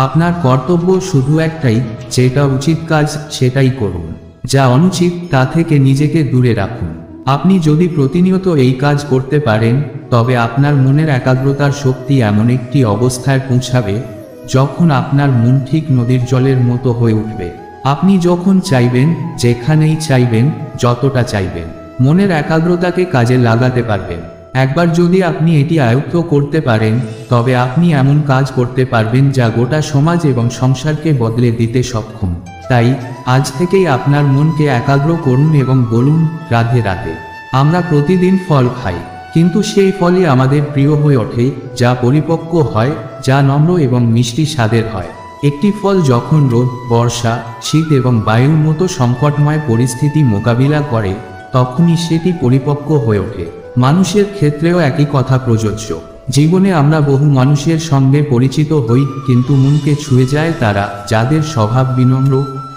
আপনার কর্তব্য শুধু একটাই, যেটা উচিত কাজ সেটাই করুন, যা অনুচিত তা থেকে নিজেকে দূরে রাখুন। আপনি যদি প্রতিনিয়ত এই কাজ করতে পারেন তবে আপনার মনের একাগ্রতার শক্তি এমন একটি অবস্থায় পৌঁছাবে যখন আপনার মন ঠিক নদীর জলের মতো হয়ে উঠবে। আপনি যখন চাইবেন, যেখানেই চাইবেন, যতটা চাইবেন, মনের একাগ্রতাকে কাজে লাগাতে পারবেন। একবার যদি আপনি এটি আয়ত্ত করতে পারেন তবে আপনি এমন কাজ করতে পারবেন যা গোটা সমাজ এবং সংসারকে বদলে দিতে সক্ষম। তাই আজ থেকেই আপনার মনকে একাগ্র করুন এবং বলুন রাধে রাধে। আমরা প্রতিদিন ফল খাই, কিন্তু সেই ফলই আমাদের প্রিয় হয়ে ওঠে যা পরিপক্ক হয়, যা নম্র এবং মিষ্টি স্বাদের হয়। একটি ফল যখন রোদ, বর্ষা, শীত এবং বায়ুর মতো সংকটময় পরিস্থিতি মোকাবিলা করে তখনই সেটি পরিপক্ক হয়ে ওঠে। মানুষের ক্ষেত্রেও একই কথা প্রযোজ্য। জীবনে আমরা বহু মানুষের সঙ্গে পরিচিত হই, কিন্তু মনকে ছুঁয়ে যায় তারা, যাদের স্বভাব বিনম্র,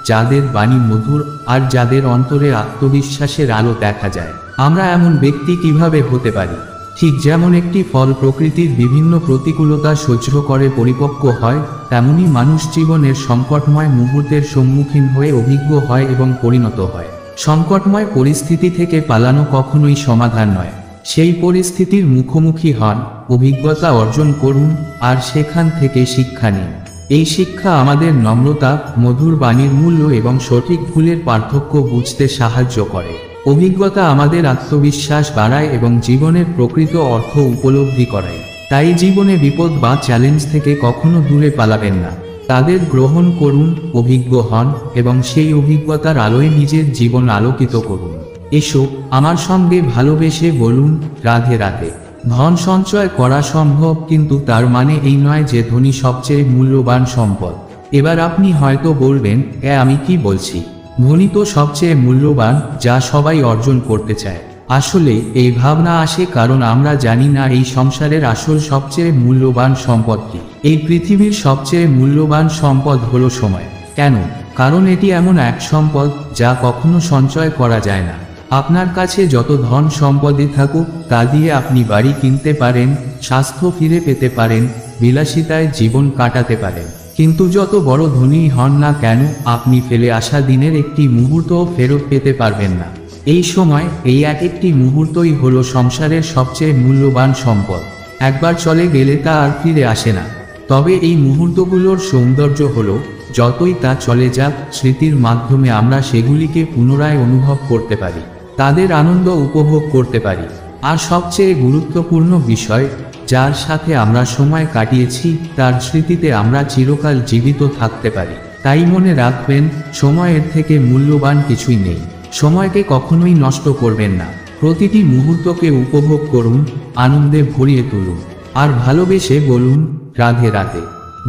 যাদের বাণী মধুর, আর যাদের অন্তরে আত্মবিশ্বাসের আলো দেখা যায়। আমরা এমন ব্যক্তি কিভাবে হতে পারি? ঠিক যেমন একটি ফল প্রকৃতির বিভিন্ন প্রতিকূলতা সহ্য করে পরিপক্ক হয়, তেমনি মানুষ জীবনের সংকটময় মুহূর্তের সম্মুখীন হয়ে অভিজ্ঞ হয় এবং পরিণত হয়। সংকটময় পরিস্থিতি থেকে পালানো কখনোই সমাধান নয়। সেই পরিস্থিতির মুখোমুখি হন, অভিজ্ঞতা অর্জন করুন, আর সেখান থেকে শিক্ষা নিন। এই শিক্ষা আমাদের নম্রতা, মধুর বাণীর মূল্য এবং সঠিক ভুলের পার্থক্য বুঝতে সাহায্য করে। অভিজ্ঞতা আমাদের আত্মবিশ্বাস বাড়ায় এবং জীবনের প্রকৃত অর্থ উপলব্ধি করায়। তাই জীবনে বিপদ বা চ্যালেঞ্জ থেকে কখনো দূরে পালাবেন না, তাদের গ্রহণ করুন, অভিজ্ঞ হন এবং সেই অভিজ্ঞতার আলোয় নিজের জীবন আলোকিত করুন। এসো আমার সঙ্গে ভালোবেসে বলুন রাধে রাধে। ধন সঞ্চয় করা সম্ভব, কিন্তু তার মানে এই নয় যে ধনী সবচেয়ে মূল্যবান সম্পদ। এবার আপনি হয়তো বলবেন, আমি কি বলছি? ধনী তো সবচেয়ে মূল্যবান, যা সবাই অর্জন করতে চায়। আসলে এই ভাবনা আসে কারণ আমরা জানি না এই সংসারের আসল সবচেয়ে মূল্যবান সম্পদ কি। এই পৃথিবীর সবচেয়ে মূল্যবান সম্পদ হলো সময়। কেন? কারণ এটি এমন এক সম্পদ যা কখনো সঞ্চয় করা যায় না। আপনার কাছে যত ধন সম্পদই থাকুক তা দিয়ে আপনি বাড়ি কিনতে পারেন, স্বাস্থ্য ফিরে পেতে পারেন, বিলাসিতায় জীবন কাটাতে পারেন, কিন্তু যত বড় ধনী হন না কেন আপনি ফেলে আসা দিনের একটি মুহূর্তও ফেরত পেতে পারবেন না। এই সময়, এই এক একটি মুহূর্তই হলো সংসারের সবচেয়ে মূল্যবান সম্পদ। একবার চলে গেলে তা আর ফিরে আসে না। তবে এই মুহূর্তগুলোর সৌন্দর্য হলো, যতই তা চলে যাক, স্মৃতির মাধ্যমে আমরা সেগুলিকে পুনরায় অনুভব করতে পারি, তাদের আনন্দ উপভোগ করতে পারি। আর সবচেয়ে গুরুত্বপূর্ণ বিষয়, যার সাথে আমরা সময় কাটিয়েছি তার স্মৃতিতে আমরা চিরকাল জীবিত থাকতে পারি। তাই মনে রাখবেন, সময়ের থেকে মূল্যবান কিছুই নেই। সময়কে কখনোই নষ্ট করবেন না। প্রতিটি মুহূর্তকে উপভোগ করুন, আনন্দে ভরিয়ে তুলুন, আর ভালোবেসে বলুন রাধে রাধে।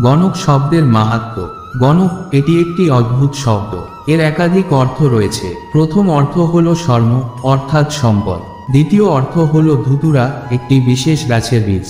গণক শব্দের মাহাত্ম্য। গণক, এটি একটি অদ্ভুত শব্দ। এর একাধিক অর্থ রয়েছে। প্রথম অর্থ হলো স্বর্ণ, অর্থাৎ সম্পদ। দ্বিতীয় অর্থ হলো ধুতুরা, একটি বিশেষ গাছের বীজ।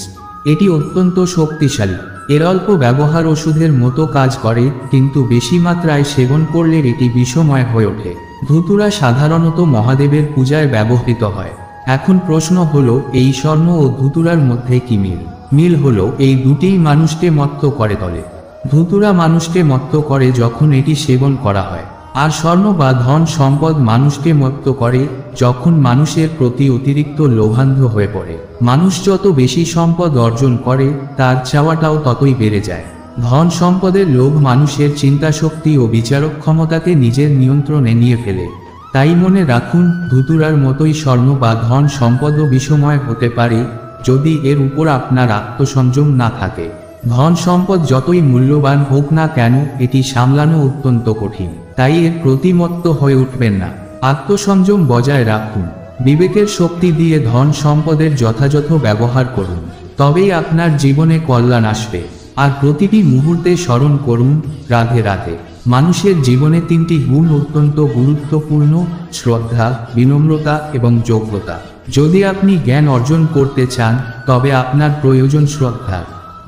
এটি অত্যন্ত শক্তিশালী। এর অল্প ব্যবহার ওষুধের মতো কাজ করে, কিন্তু বেশি মাত্রায় সেবন করলে এটি বিষময় হয়ে ওঠে। ধুতুরা সাধারণত মহাদেবের পূজায় ব্যবহৃত হয়। এখন প্রশ্ন হলো, এই স্বর্ণ ও ধুতুরার মধ্যে কি মিল? মিল হলো, এই দুটিই মানুষকে মত্ত করে তোলে। ধুতুরা মানুষকে মত্ত করে যখন এটি সেবন করা হয়, আর স্বর্ণ বা ধন সম্পদ মানুষকে মত্ত করে যখন মানুষের প্রতি অতিরিক্ত লোভান্ধ হয়ে পড়ে। মানুষ যত বেশি সম্পদ অর্জন করে তার চাওয়াটাও ততই বেড়ে যায়। ধন সম্পদের লোভ মানুষের চিন্তাশক্তি ও বিচারক ক্ষমতাকে নিজের নিয়ন্ত্রণে নিয়ে ফেলে। তাই মনে রাখুন, ধুতুরার মতোই স্বর্ণ বা ধন সম্পদও বিষময় হতে পারে যদি এর উপর আপনার আত্মসংযম না থাকে। ধন সম্পদ যতই মূল্যবান হোক না কেন এটি সামলানো অত্যন্ত কঠিন, তাই এর প্রতি মত্ত হয়ে উঠবেন না। আত্মসংযম বজায় রাখুন, বিবেকের শক্তি দিয়ে ধন সম্পদের যথাযথ ব্যবহার করুন, তবেই আপনার জীবনে কল্যাণ আসবে। আর প্রতিটি মুহূর্তে স্মরণ করুন, রাধে রাধে। মানুষের জীবনে তিনটি গুণ অত্যন্ত গুরুত্বপূর্ণ: শ্রদ্ধা, বিনম্রতা এবং যোগ্যতা। যদি আপনি জ্ঞান অর্জন করতে চান তবে আপনার প্রয়োজন শ্রদ্ধা।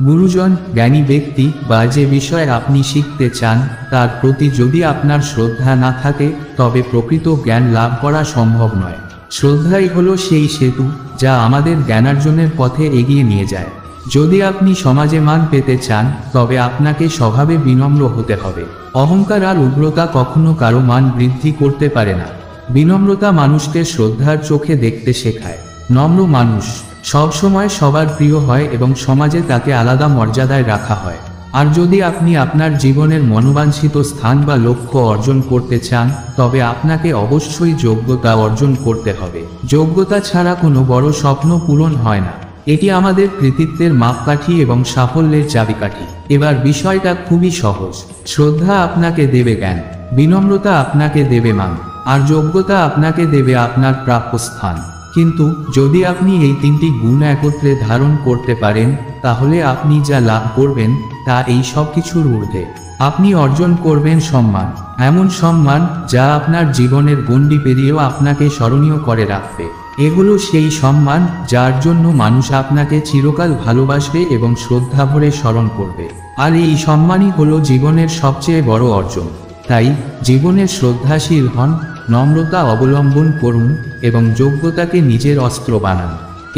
গুরুজন, জ্ঞানী ব্যক্তি বা যে বিষয়ে আপনি শিখতে চান তার প্রতি যদি আপনার শ্রদ্ধা না থাকে তবে প্রকৃত জ্ঞান লাভ করা সম্ভব নয়। শ্রদ্ধাই হলো সেই সেতু যা আমাদের জ্ঞানার্জনের পথে এগিয়ে নিয়ে যায়। যদি আপনি সমাজে মান পেতে চান তবে আপনাকে স্বভাবে বিনম্র হতে হবে। অহংকার আর উগ্রতা কখনো কারো মান বৃদ্ধি করতে পারে না। বিনম্রতা মানুষকে শ্রদ্ধার চোখে দেখতে শেখায়। নম্র মানুষ সবসময় সবার প্রিয় হয় এবং সমাজে তাকে আলাদা মর্যাদায় রাখা হয়। আর যদি আপনি আপনার জীবনের মনোবাঞ্ছিত স্থান বা লক্ষ্য অর্জন করতে চান তবে আপনাকে অবশ্যই যোগ্যতা অর্জন করতে হবে। যোগ্যতা ছাড়া কোনো বড় স্বপ্ন পূরণ হয় না। এটি আমাদের কৃতিত্বের মাপকাঠি এবং সাফল্যের চাবিকাঠি। এবার বিষয়টা খুবই সহজ। শ্রদ্ধা আপনাকে দেবে জ্ঞান, বিনম্রতা আপনাকে দেবে মান, আর যোগ্যতা আপনাকে দেবে আপনার প্রাপ্য স্থান। কিন্তু যদি আপনি এই তিনটি গুণ একত্রে ধারণ করতে পারেন তাহলে আপনি যা লাভ করবেন তা এই সব কিছুর ঊর্ধ্বে। আপনি অর্জন করবেন সম্মান, এমন সম্মান যা আপনার জীবনের গণ্ডি পেরিয়েও আপনাকে স্মরণীয় করে রাখবে। এগুলো সেই সম্মান যার জন্য মানুষ আপনাকে চিরকাল ভালোবাসবে এবং শ্রদ্ধা ভরে স্মরণ করবে। আর এই সম্মানই হলো জীবনের সবচেয়ে বড় অর্জন। তাই জীবনে শ্রদ্ধাশীল হন, নম্রতা অবলম্বন করুন এবং যোগ্যতাকে নিজের অস্ত্র বানান।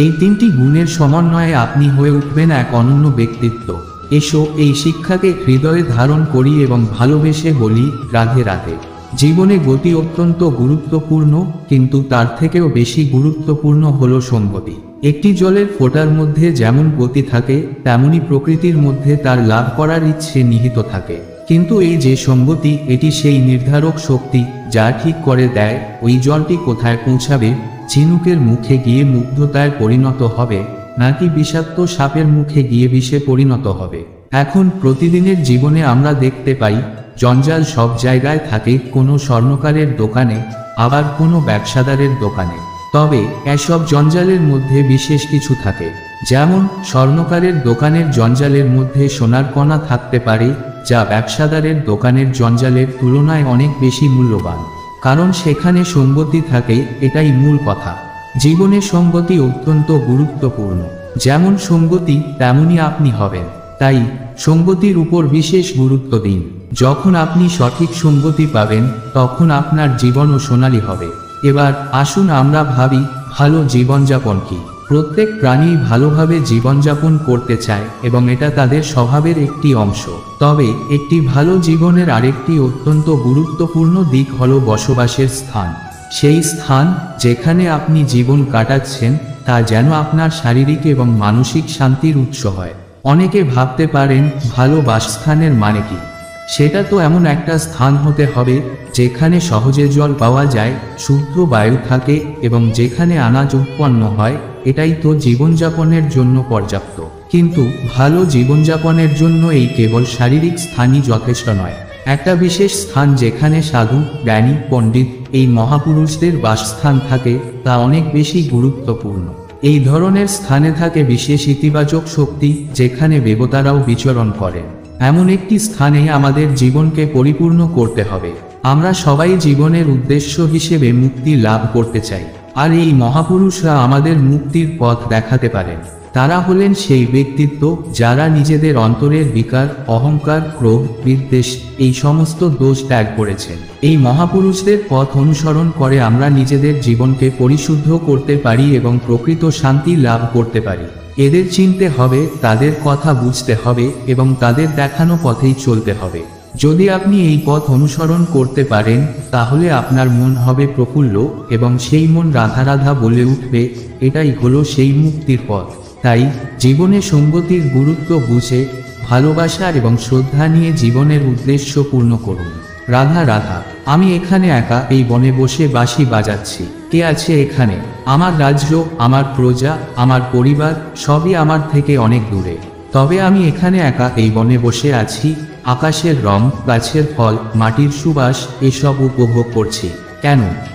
এই তিনটি গুণের সমন্বয়ে আপনি হয়ে উঠবেন এক অনন্য ব্যক্তিত্ব। এসো এই শিক্ষাকে হৃদয়ে ধারণ করি এবং ভালোবেসে বলি, রাধে রাধে। জীবনে গতি অত্যন্ত গুরুত্বপূর্ণ, কিন্তু তার থেকেও বেশি গুরুত্বপূর্ণ হলো সঙ্গতি। একটি জলের ফোঁটার মধ্যে যেমন গতি থাকে তেমনি প্রকৃতির মধ্যে তার লাভ করার ইচ্ছে নিহিত থাকে। কিন্তু এই যে সঙ্গতি, এটি সেই নির্ধারক শক্তি যা ঠিক করে দেয় ওই জলটি কোথায় পৌঁছাবে, ঝিনুকের মুখে গিয়ে মুগ্ধতায় পরিণত হবে নাকি বিষাক্ত সাপের মুখে গিয়ে বিষে পরিণত হবে। এখন প্রতিদিনের জীবনে আমরা দেখতে পাই জঞ্জাল সব জায়গায় থাকে, কোনো স্বর্ণকারের দোকানে আবার কোনো ব্যবসাদারের দোকানে। তবে এসব জঞ্জালের মধ্যে বিশেষ কিছু থাকে, যেমন স্বর্ণকারের দোকানের জঞ্জালের মধ্যে সোনার কণা থাকতে পারে যা ব্যবসাদারের দোকানের জঞ্জালের তুলনায় অনেক বেশি মূল্যবান, কারণ সেখানে সঙ্গতি থাকে। এটাই মূল কথা। জীবনে সঙ্গতি অত্যন্ত গুরুত্বপূর্ণ। যেমন সঙ্গতি তেমনি আপনি হবেন। তাই সঙ্গতির উপর বিশেষ গুরুত্ব দিন। যখন আপনি সঠিক সঙ্গতি পাবেন তখন আপনার জীবনও সোনালী হবে। এবার আসুন আমরা ভাবি, ভালো জীবনযাপন কি? প্রত্যেক প্রাণী ভালোভাবে জীবনযাপন করতে চায় এবং এটা তাদের স্বভাবের একটি অংশ। তবে একটি ভালো জীবনের আরেকটি অত্যন্ত গুরুত্বপূর্ণ দিক হলো বসবাসের স্থান। সেই স্থান যেখানে আপনি জীবন কাটাচ্ছেন তা যেন আপনার শারীরিক এবং মানসিক শান্তির উৎস হয়। অনেকে ভাবতে পারেন ভালো বাসস্থানের মানে কি? সেটা তো এমন একটা স্থান হতে হবে যেখানে সহজে জল পাওয়া যায়, শুদ্ধ বায়ু থাকে এবং যেখানে আনাজ উৎপন্ন হয়। এটাই তো জীবনযাপনের জন্য পর্যাপ্ত। কিন্তু ভালো জীবনযাপনের জন্য এই কেবল শারীরিক স্থানই যথেষ্ট নয়। একটা বিশেষ স্থান যেখানে সাধু, জ্ঞানী, পণ্ডিত এই মহাপুরুষদের বাসস্থান থাকে তা অনেক বেশি গুরুত্বপূর্ণ। এই ধরনের স্থানে থাকে বিশেষ ইতিবাচক শক্তি যেখানে দেবতারাও বিচরণ করেন। এমন একটি স্থানে আমাদের জীবনকে পরিপূর্ণ করতে হবে। আমরা সবাই জীবনের উদ্দেশ্য হিসেবে মুক্তি লাভ করতে চাই, আর এই মহাপুরুষরা আমাদের মুক্তির পথ দেখাতে পারেন। তারা হলেন সেই ব্যক্তিত্ব যারা নিজেদের অন্তরের বিকার, অহংকার, ক্রোধ, বিদ্বেষ এই সমস্ত দোষ ত্যাগ করেছেন। এই মহাপুরুষদের পথ অনুসরণ করে আমরা নিজেদের জীবনকে পরিশুদ্ধ করতে পারি এবং প্রকৃত শান্তি লাভ করতে পারি। এদের চিনতে হবে, তাদের কথা বুঝতে হবে এবং তাদের দেখানো পথেই চলতে হবে। যদি আপনি এই পথ অনুসরণ করতে পারেন তাহলে আপনার মন হবে প্রফুল্ল এবং সেই মন রাধা রাধা বলে উঠবে। এটাই হলো সেই মুক্তির পথ। তাই জীবনে সঙ্গতির গুরুত্ব বুঝে ভালোবাসা এবং শ্রদ্ধা নিয়ে জীবনের উদ্দেশ্য পূর্ণ করুন। রাধা রাধা। আমি এখানে একা এই বনে বসে বাঁশি বাজাচ্ছি। কে আছে এখানে? আমার রাজ্য, আমার প্রজা, আমার পরিবার সবই আমার থেকে অনেক দূরে। তবে আমি এখানে একা এই বনে বসে আছি। আকাশের রং, গাছের ফল, মাটির সুবাস এসব উপভোগ করছি।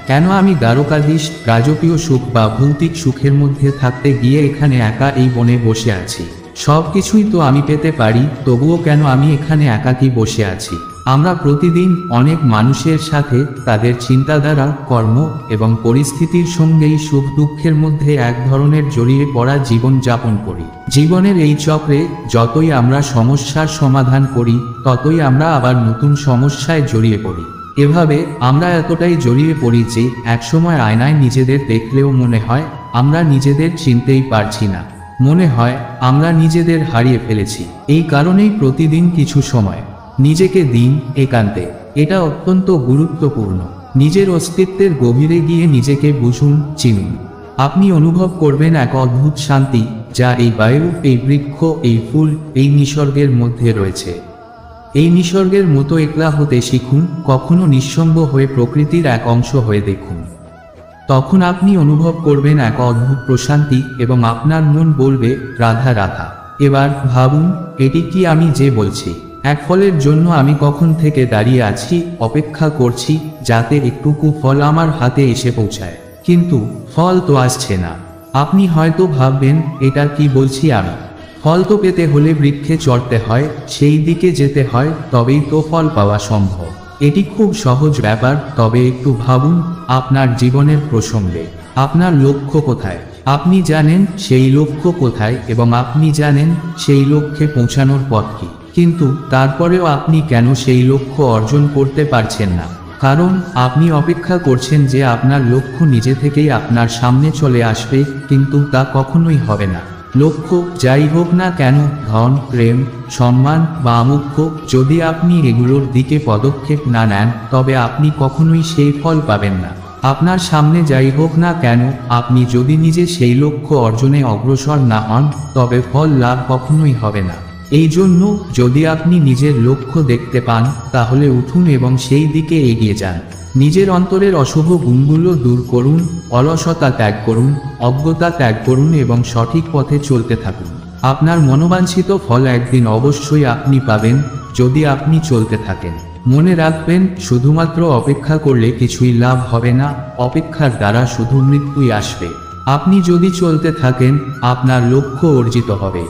কেন আমি দ্বারকাধীশ রাজকীয় সুখ বা ভৌতিক সুখের মধ্যে থাকতে গিয়ে এখানে একা এই বনে বসে আছি? সব কিছুই তো আমি পেতে পারি, তবুও কেন আমি এখানে একাকী বসে আছি? আমরা প্রতিদিন অনেক মানুষের সাথে তাদের চিন্তাধারা, কর্ম এবং পরিস্থিতির সঙ্গেই সুখ দুঃখের মধ্যে এক ধরনের জড়িয়ে পড়া জীবন যাপন করি। জীবনের এই চক্রে যতই আমরা সমস্যার সমাধান করি ততই আমরা আবার নতুন সমস্যায় জড়িয়ে পড়ি। এভাবে আমরা এতটাই জড়িয়ে পড়ি যে একসময় আয়নায় নিজেদের দেখলেও মনে হয় আমরা নিজেদের চিনতেই পারছি না। মনে হয় আমরা নিজেদের হারিয়ে ফেলেছি। এই কারণেই প্রতিদিন কিছু সময় নিজেকে দিন একান্তে। এটা অত্যন্ত গুরুত্বপূর্ণ। নিজের অস্তিত্বের গভীরে গিয়ে নিজেকে বুঝুন, চিনুন। আপনি অনুভব করবেন এক অদ্ভুত শান্তি যা এই বায়ু, এই বৃক্ষ, এই ফুল, এই নিসর্গের মধ্যে রয়েছে। এই নিসর্গের মতো একলা হতে শিখুন। কখনো নিঃসঙ্গ হয়ে প্রকৃতির এক অংশ হয়ে দেখুন। তখন আপনি অনুভব করবেন এক অদ্ভুত প্রশান্তি এবং আপনার মন বলবে রাধা রাধা। এবার ভাবুন, এটি কি আমি যে বলছি? এক ফলের জন্য আমি কখন থেকে দাঁড়িয়ে আছি, অপেক্ষা করছি যাতে একটুকু ফল আমার হাতে এসে পৌঁছায়, কিন্তু ফল তো আসছে না। আপনি হয়তো ভাববেন, এটা কি বলছি আমি? ফল তো পেতে হলে বৃক্ষে চড়তে হয়, সেই দিকে যেতে হয়, তবেই তো ফল পাওয়া সম্ভব। এটি খুব সহজ ব্যাপার। তবে একটু ভাবুন আপনার জীবনের প্রসঙ্গে। আপনার লক্ষ্য কোথায়? আপনি জানেন সেই লক্ষ্য কোথায় এবং আপনি জানেন সেই লক্ষ্যে পৌঁছানোর পথ কি, কিন্তু তারপরেও আপনি কেন সেই লক্ষ্য অর্জন করতে পারছেন না? কারণ আপনি অপেক্ষা করছেন যে আপনার লক্ষ্য নিজে থেকেই আপনার সামনে চলে আসবে, কিন্তু তা কখনোই হবে না। লক্ষ্য যাই হোক না কেন, ধন, প্রেম, সম্মান বা মুখ্য, যদি আপনি এগুলোর দিকে পদক্ষেপ না নেন তবে আপনি কখনোই সেই ফল পাবেন না। আপনার সামনে যাই হোক না কেন, আপনি যদি নিজে সেই লক্ষ্য অর্জনে অগ্রসর না হন তবে ফল লাভ কখনোই হবে না। এই জন্য যদি আপনি নিজের লক্ষ্য দেখতে পান তাহলে উঠুন এবং সেই দিকে এগিয়ে যান। নিজের অন্তরের অশুভ গুণগুলো দূর করুন, অলসতা ত্যাগ করুন, অজ্ঞতা ত্যাগ করুন এবং সঠিক পথে চলতে থাকুন। আপনার মনোবাঞ্ছিত ফল একদিন অবশ্যই আপনি পাবেন যদি আপনি চলতে থাকেন। মনে রাখবেন, শুধুমাত্র অপেক্ষা করলে কিছুই লাভ হবে না। অপেক্ষার দ্বারা শুধু মৃত্যুই আসবে। আপনি যদি চলতে থাকেন আপনার লক্ষ্য অর্জিত হবে।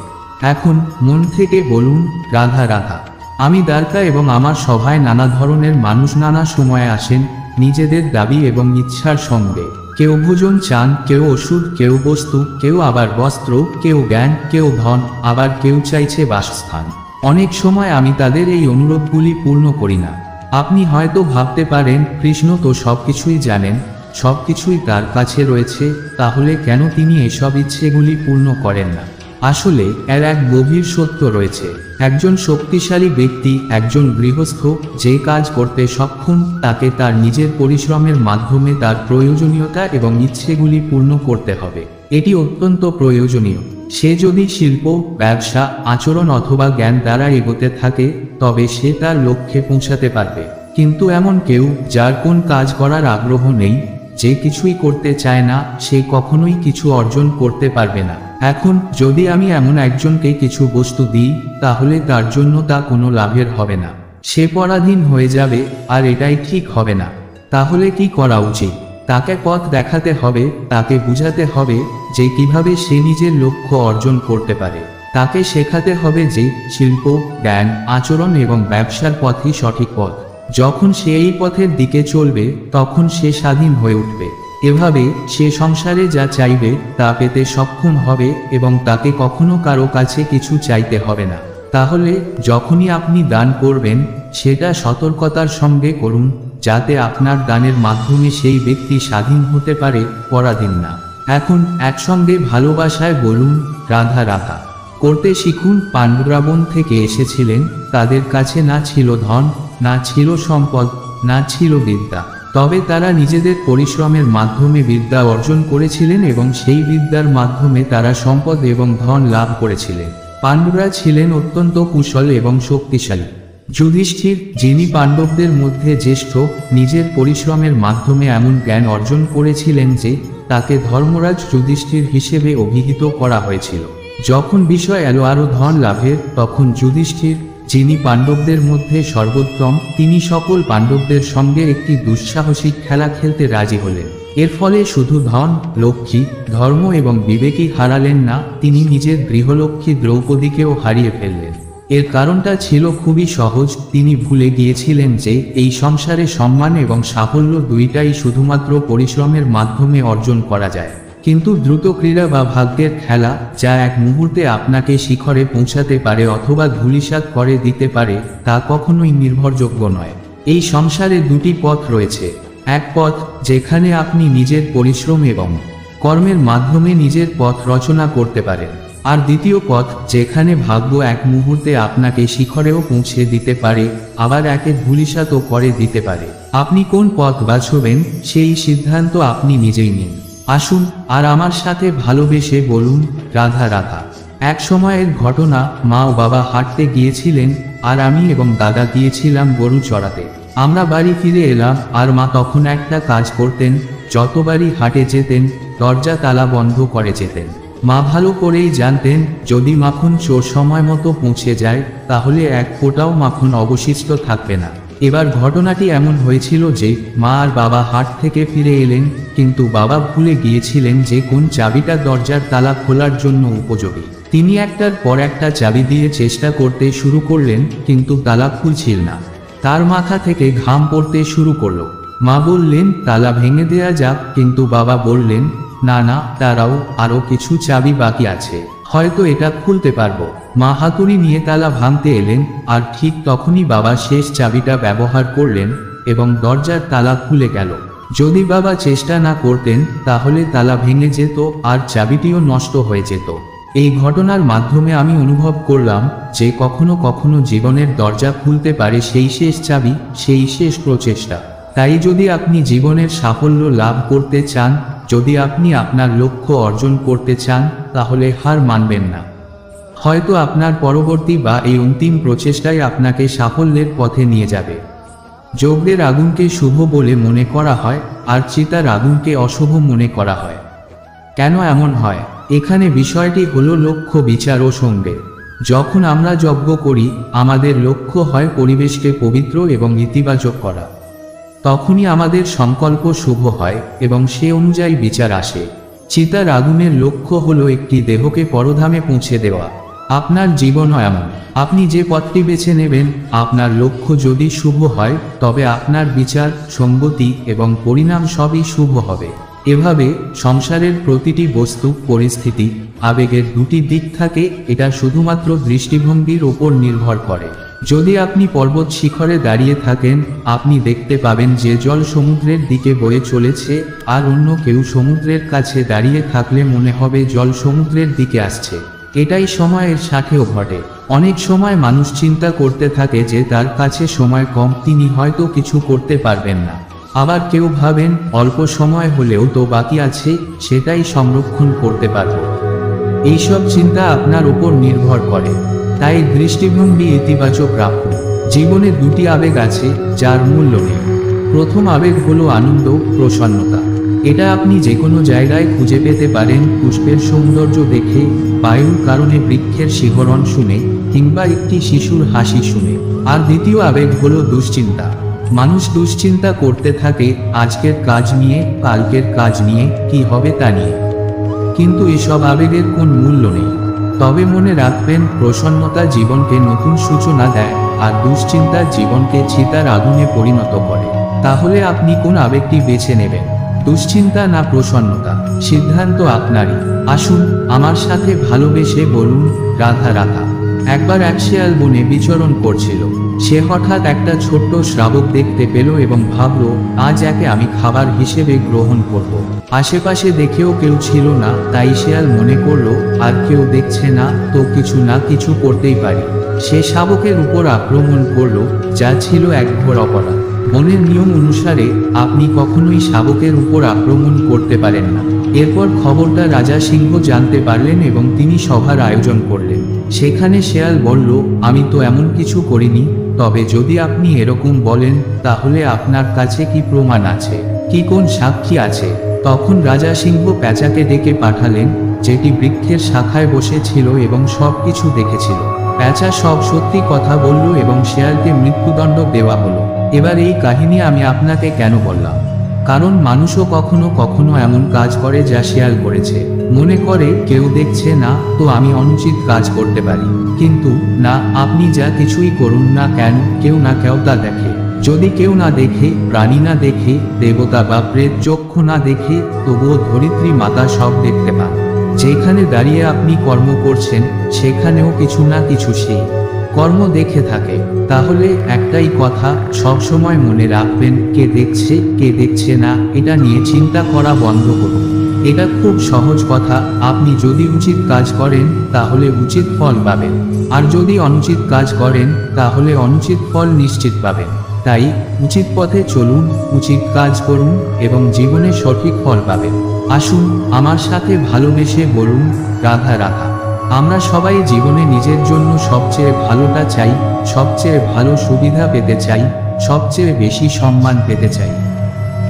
এখন মন থেকে বলুন রাধা রাধা। আমি দ্বারকা এবং আমার সভায় নানা ধরনের মানুষ নানা সময়ে আসেন নিজেদের দাবি এবং ইচ্ছার সঙ্গে। কেউ ভোজন চান, কেউ ওষুধ, কেউ বস্তু, কেউ আবার বস্ত্র, কেউ জ্ঞান, কেউ ধন, আবার কেউ চাইছে বাসস্থান। অনেক সময় আমি তাদের এই অনুরোধগুলি পূর্ণ করি না। আপনি হয়তো ভাবতে পারেন, কৃষ্ণ তো সবকিছুই জানেন, সবকিছুই তার কাছে রয়েছে, তাহলে কেন তিনি এসব ইচ্ছেগুলি পূর্ণ করেন না? আসলে এর এক গভীর সত্য রয়েছে। একজন শক্তিশালী ব্যক্তি, একজন গৃহস্থ যে কাজ করতে সক্ষম, তাকে তার নিজের পরিশ্রমের মাধ্যমে তার প্রয়োজনীয়তা এবং ইচ্ছেগুলি পূর্ণ করতে হবে। এটি অত্যন্ত প্রয়োজনীয়। সে যদি শিল্প, ব্যবসা, আচরণ অথবা জ্ঞান দ্বারা এগোতে থাকে তবে সে তার লক্ষ্যে পৌঁছাতে পারবে। কিন্তু এমন কেউ যার কোন কাজ করার আগ্রহ নেই, যে কিছুই করতে চায় না, সে কখনোই কিছু অর্জন করতে পারবে না। এখন যদি আমি এমন একজনকে কিছু বস্তু দিই তাহলে তার জন্য তা কোনো লাভের হবে না। সে পরাধীন হয়ে যাবে, আর এটাই ঠিক হবে না। তাহলে কি করা উচিত? তাকে পথ দেখাতে হবে, তাকে বুঝাতে হবে যে কিভাবে সে নিজের লক্ষ্য অর্জন করতে পারে। তাকে শেখাতে হবে যে শিল্প, জ্ঞান, আচরণ এবং ব্যবসার পথই সঠিক পথ। যখন সে এই পথের দিকে চলবে তখন সে স্বাধীন হয়ে উঠবে। এভাবে সে সংসারে যা চাইবে তা পেতে সক্ষম হবে এবং তাকে কখনো কারো কাছে কিছু চাইতে হবে না। তাহলে যখনই আপনি দান করবেন সেটা সতর্কতার সঙ্গে করুন, যাতে আপনার দানের মাধ্যমে সেই ব্যক্তি স্বাধীন হতে পারে, পরাধীন না। এখন একসঙ্গে ভালোবাসায় বলুন রাধা রাধা। করতে শিখুন। পাণ্ডুরা বন থেকে এসেছিলেন, তাদের কাছে না ছিল ধন, না ছিল সম্পদ, না ছিল বিদ্যা, তবে তারা নিজেদের পরিশ্রমের মাধ্যমে বিদ্যা অর্জন করেছিলেন এবং সেই বিদ্যার মাধ্যমে তারা সম্পদ এবং ধন লাভ করেছিলেন। পাণ্ডুরা ছিলেন অত্যন্ত কুশল এবং শক্তিশালী। যুধিষ্ঠির, যিনি পাণ্ডবদের মধ্যে জ্যেষ্ঠ, নিজের পরিশ্রমের মাধ্যমে এমন জ্ঞান অর্জন করেছিলেন যে তাকে ধর্মরাজ যুধিষ্ঠির হিসেবে অভিহিত করা হয়েছিল। যখন বিষয় এলো আরও ধন লাভের, তখন যুধিষ্ঠির, যিনি পাণ্ডবদের মধ্যে সর্বোত্তম, তিনি সকল পাণ্ডবদের সঙ্গে একটি দুঃসাহসিক খেলা খেলতে রাজি হলেন। এর ফলে শুধু ধন, লক্ষ্মী, ধর্ম এবং বিবেকই হারালেন না, তিনি নিজের গৃহলক্ষ্মী দ্রৌপদীকেও হারিয়ে ফেললেন। এর কারণটা ছিল খুবই সহজ, তিনি ভুলে গিয়েছিলেন যে এই সংসারে সম্মান এবং সাফল্য দুইটাই শুধুমাত্র পরিশ্রমের মাধ্যমে অর্জন করা যায়, কিন্তু দ্রুত ক্রীড়া বা ভাগ্যের খেলা, যা এক মুহূর্তে আপনাকে শিখরে পৌঁছাতে পারে অথবা ধূলিসাৎ করে দিতে পারে, তা কখনোই নির্ভরযোগ্য নয়। এই সংসারে দুটি পথ রয়েছে। এক পথ যেখানে আপনি নিজের পরিশ্রম এবং কর্মের মাধ্যমে নিজের পথ রচনা করতে পারেন, আর দ্বিতীয় পথ যেখানে ভাগ্য এক মুহূর্তে আপনাকে শিখরেও পৌঁছে দিতে পারে, আবার একে ধূলিসাৎও করে দিতে পারে। আপনি কোন পথ বাছবেন সেই সিদ্ধান্ত আপনি নিজেই নিন। আসুন আর আমার সাথে ভালোবেসে বলুন, রাধা রাধা। এক সময়ের ঘটনা, মা ও বাবা হাঁটতে গিয়েছিলেন আর আমি এবং দাদা গিয়েছিলাম গরু চড়াতে। আমরা বাড়ি ফিরে এলাম আর মা তখন একটা কাজ করতেন, যতবারই হাটে যেতেন দরজা তালা বন্ধ করে যেতেন। মা ভালো করেই জানতেন যদি মাখন চোর সময় মতো পৌঁছে যায় তাহলে এক ফোঁটাও মাখন অবশিষ্ট থাকবে না। এবার ঘটনাটি এমন হয়েছিল যে মা আর বাবা হাট থেকে ফিরে এলেন, কিন্তু বাবা ভুলে গিয়েছিলেন যে কোন চাবিটা দরজার তালা খোলার জন্য উপযোগী। তিনি একটার পর একটা চাবি দিয়ে চেষ্টা করতে শুরু করলেন, কিন্তু তালা খুলছিল না। তার মাথা থেকে ঘাম পড়তে শুরু করলো। মা বললেন তালা ভেঙে দেয়া যাক, কিন্তু বাবা বললেন না না, তারাও আরও কিছু চাবি বাকি আছে, হয়তো এটা খুলতে পারবো। মা হাতুড়ি নিয়ে তালা ভাঙতে এলেন আর ঠিক তখনই বাবা শেষ চাবিটা ব্যবহার করলেন এবং দরজার তালা খুলে গেল। যদি বাবা চেষ্টা না করতেন তাহলে তালা ভেঙে যেত আর চাবিটিও নষ্ট হয়ে যেত। এই ঘটনার মাধ্যমে আমি অনুভব করলাম যে কখনো কখনো জীবনের দরজা খুলতে পারে সেই শেষ চাবি, সেই শেষ প্রচেষ্টা। তাই যদি আপনি জীবনের সাফল্য লাভ করতে চান, যদি আপনি আপনার লক্ষ্য অর্জন করতে চান, তাহলে হার মানবেন না। হয়তো আপনার পরবর্তী বা এই অন্তিম প্রচেষ্টাই আপনাকে সাফল্যের পথে নিয়ে যাবে। যজ্ঞের আগুনকে শুভ বলে মনে করা হয় আর চিতার আগুনকে অশুভ মনে করা হয়। কেন এমন হয়? এখানে বিষয়টি হলো লক্ষ্য বিচার ও সঙ্গে। যখন আমরা যজ্ঞ করি, আমাদের লক্ষ্য হয় পরিবেশকে পবিত্র এবং ইতিবাচক করা। তখনই আমাদের সংকল্প শুভ হয় এবং সে অনুযায়ী বিচার আসে। চিতার আগুনের লক্ষ্য হলো একটি দেহকে পরধামে পৌঁছে দেওয়া। আপনার জীবনও এমন। আপনি যে পথটি বেছে নেবেন, আপনার লক্ষ্য যদি শুভ হয় তবে আপনার বিচার, সঙ্গতি এবং পরিণাম সবই শুভ হবে। এভাবে সংসারের প্রতিটি বস্তু, পরিস্থিতি, আবেগের দুটি দিক থাকে, এটা শুধুমাত্র দৃষ্টিভঙ্গির ওপর নির্ভর করে। যদি আপনি পর্বত শিখরে দাঁড়িয়ে থাকেন, আপনি দেখতে পাবেন যে জল সমুদ্রের দিকে বয়ে চলেছে, আর অন্য কেউ সমুদ্রের কাছে দাঁড়িয়ে থাকলে মনে হবে জল সমুদ্রের দিকে আসছে। এটাই সময়ের সাথেও ঘটে। অনেক সময় মানুষ চিন্তা করতে থাকে যে তার কাছে সময় কম, তিনি হয়তো কিছু করতে পারবেন না। আবার কেউ ভাবেন অল্প সময় হলেও তো বাকি আছে, সেটাই সংরক্ষণ করতে পারব। এইসব চিন্তা আপনার উপর নির্ভর করে। তাই দৃষ্টিভঙ্গি ইতিবাচক রাখুন। জীবনে দুটি আবেগ আছে যার মূল্য নেই। প্রথম আবেগ হলো আনন্দ, প্রসন্নতা। এটা আপনি যে কোনো জায়গায় খুঁজে পেতে পারেন, পুষ্পের সৌন্দর্য দেখে, বায়ুর কারণে বৃক্ষের শিহরণ শুনে, কিংবা একটি শিশুর হাসি শুনে। আর দ্বিতীয় আবেগ হলো দুশ্চিন্তা। মানুষ দুশ্চিন্তা করতে থাকে আজকের কাজ নিয়ে, কালকের কাজ নিয়ে, কি হবে তা নিয়ে। কিন্তু এসব আবেগের কোন মূল্য নেই। তবে মনে রাখবেন, প্রসন্নতা জীবনকে নতুন সূচনা দেয় আর দুশ্চিন্তা জীবনকে চিতার আগুনে পরিণত করে। তাহলে আপনি কোন আবেগটি বেছে নেবেন? দুশ্চিন্তা না প্রসন্নতা? সিদ্ধান্ত আপনারই। আসুন আমার সাথে ভালোবেসে বলুন, রাধা রাধা। একবার এক শেয়াল বনে বিচরণ করছিল। সে হঠাৎ একটা ছোট্ট শাবক দেখতে পেল এবং ভাবল, আজ একে আমি খাবার হিসেবে গ্রহণ করব। আশেপাশে দেখেও কেউ ছিল না, তাই শিয়াল মনে করলো আর কেউ দেখছে না তো কিছু না কিছু করতেই পারি। সে শাবকের উপর আক্রমণ করলো, যা ছিল এক ঘোর অপরাধ। বনের নিয়ম অনুসারে আপনি কখনোই শাবকের উপর আক্রমণ করতে পারেন না। এরপর খবরটা রাজা সিংহ জানতে পারলেন এবং তিনি সভার আয়োজন করলেন। সেখানে শেয়াল বলল, আমি তো এমন কিছু করিনি, তবে যদি আপনি এরকম বলেন তাহলে আপনার কাছে কি প্রমাণ আছে, কি কোন সাক্ষী আছে? তখন রাজা সিংহ পেঁচাকে ডেকে পাঠালেন, যেটি বৃক্ষের শাখায় বসেছিল এবং সব কিছু দেখেছিল। পেঁচা সব সত্যি কথা বলল এবং শেয়ালকে মৃত্যুদণ্ড দেওয়া হলো। এবার এই কাহিনী আমি আপনাকে কেন বললাম? কারণ মানুষও কখনো কখনো এমন কাজ করে যা শেয়াল করেছে। মনে করে কেউ দেখছে না তো আমি অনুচিত কাজ করতে পারি, কিন্তু না, আপনি যা কিছুই করুন না কেন কেউ না কেউ তা দেখে। যদি কেউ না দেখে, প্রাণী না দেখে, দেবতা বা প্রেত চক্ষু না দেখে, তবুও ধরিত্রী মাতা সব দেখতে পান। যেখানে দাঁড়িয়ে আপনি কর্ম করছেন সেখানেও কিছু না কিছু সেই কর্ম দেখে থাকে। তাহলে একটাই কথা সব সময় মনে রাখবেন, কে দেখছে কে দেখছে না এটা নিয়ে চিন্তা করা বন্ধ করুন। এটা খুব সহজ কথা। আপনি যদি উচিত কাজ করেন তাহলে উচিত ফল পাবেন, আর যদি অনুচিত কাজ করেন তাহলে অনুচিত ফল নিশ্চিত পাবেন। তাই উচিত পথে চলুন, উচিত কাজ করুন এবং জীবনে সঠিক ফল পাবেন। আসুন আমার সাথে ভালোবেসে বলুন, রাধা রাধা। আমরা সবাই জীবনে নিজের জন্য সবচেয়ে ভালোটা চাই, সবচেয়ে ভালো সুবিধা পেতে চাই, সবচেয়ে বেশি সম্মান পেতে চাই।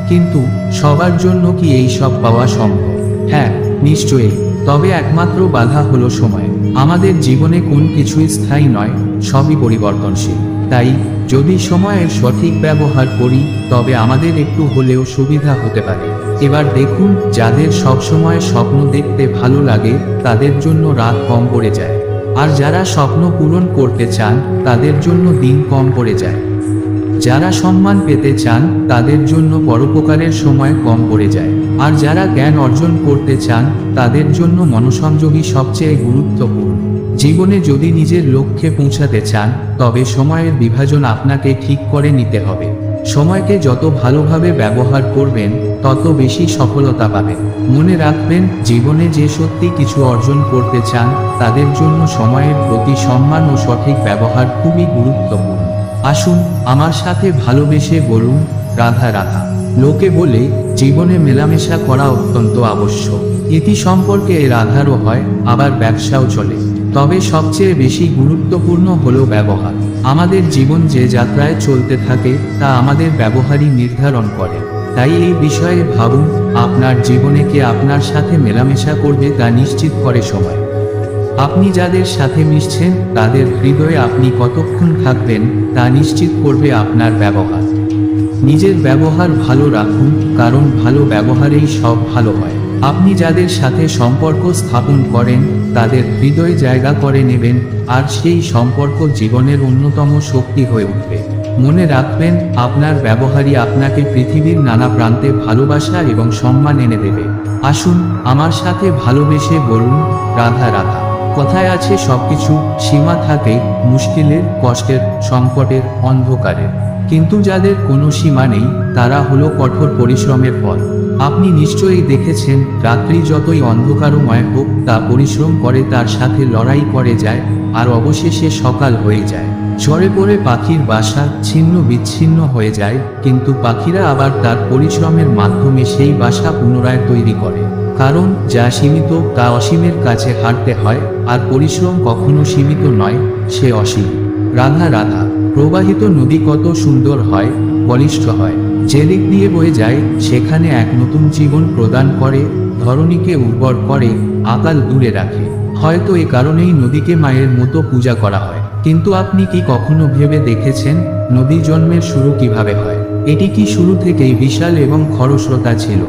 কিন্তু সবার জন্য কি এই সব পাওয়া সম্ভব? হ্যাঁ, নিশ্চয়ই। তবে একমাত্র বাধা হলো সময়। আমাদের জীবনে কোন কিছুই স্থায়ী নয়, সবই পরিবর্তনশীল। তাই যদি সময়ের সঠিক ব্যবহার করি তবে আমাদের একটু হলেও সুবিধা হতে পারে। এবার দেখুন, যাদের সবসময় স্বপ্ন দেখতে ভালো লাগে তাদের জন্য রাত কম পড়ে যায়, আর যারা স্বপ্ন পূরণ করতে চান তাদের জন্য দিন কম পড়ে যায়। যারা সম্মান পেতে চান তাদের জন্য পরোপকারের সময় কম পড়ে যায়, আর যারা জ্ঞান অর্জন করতে চান তাদের জন্য মনোসংযোগই সবচেয়ে গুরুত্বপূর্ণ। জীবনে যদি নিজের লক্ষ্যে পৌঁছাতে চান তবে সময়ের বিভাজন আপনাকে ঠিক করে নিতে হবে। সময়কে যত ভালোভাবে ব্যবহার করবেন তত বেশি সফলতা পাবেন। মনে রাখবেন, জীবনে যে সত্যি কিছু অর্জন করতে চান তাদের জন্য সময়ের প্রতি সম্মান ও সঠিক ব্যবহার খুবই গুরুত্বপূর্ণ। আসুন আমার সাথে ভালোবেসে বলুন, রাধা রাধা। লোকে বলে জীবনে মেলামেশা করা অত্যন্ত আবশ্যক। ইতি সম্পর্কে এর আধারও হয়, আবার ব্যবসাও চলে। তবে সবচেয়ে বেশি গুরুত্বপূর্ণ হলো ব্যবহার। আমাদের জীবন যে যাত্রায় চলতে থাকে তা আমাদের ব্যবহারই নির্ধারণ করে। তাই এই বিষয়ে ভাবুন, আপনার জীবনে কে আপনার সাথে মেলামেশা করবে তা নিশ্চিত করে সময়। আপনি যাদের সাথে মিশছেন তাদের হৃদয়ে আপনি কতক্ষণ থাকবেন তা নিশ্চিত করবে আপনার ব্যবহার। নিজের ব্যবহার ভালো রাখুন, কারণ ভালো ব্যবহারেই সব ভালো হয়। আপনি যাদের সাথে সম্পর্ক স্থাপন করেন তাদের হৃদয়ে জায়গা করে নেবেন, আর সেই সম্পর্ক জীবনের অন্যতম শক্তি হয়ে উঠবে। মনে রাখবেন, আপনার ব্যবহারই আপনাকে পৃথিবীর নানা প্রান্তে ভালোবাসা এবং সম্মান এনে দেবে। আসুন আমার সাথে ভালোবেসে বলুন, রাধা রাধা। কথায় আছে, সবকিছু সীমা থাকে, মুশকিলের, কষ্টের, সংকটের, অন্ধকারের। কিন্তু যাদের কোনো সীমা নেই তারা হলো কঠোর পরিশ্রমের ফল। আপনি নিশ্চয়ই দেখেছেন, রাত্রি যতই অন্ধকারময় হোক তা পরিশ্রম করে তার সাথে লড়াই করে যায়, আর অবশেষে সকাল হয়ে যায়। ঝড়ে পড়ে পাখির বাসা ছিন্ন বিচ্ছিন্ন হয়ে যায়, কিন্তু পাখিরা আবার তার পরিশ্রমের মাধ্যমে সেই বাসা পুনরায় তৈরি করে। কারণ যা সীমিত তা অসীমের কাছে হারতে হয়, আর পরিশ্রম কখনো সীমিত নয়, সে অসীম। রাধা রাধা। প্রবাহিত নদী কত সুন্দর হয়, বলিষ্ঠ হয়। যেদিক দিয়ে বয়ে যায় সেখানে এক নতুন জীবন প্রদান করে, ধরণীকে উর্বর করে, আকাল দূরে রাখে। হয়তো এ কারণেই নদীকে মায়ের মতো পূজা করা হয়। কিন্তু আপনি কি কখনো ভেবে দেখেছেন নদী জন্মের শুরু কিভাবে হয়? এটি কি শুরু থেকেই বিশাল এবং খরস্রোতা ছিল?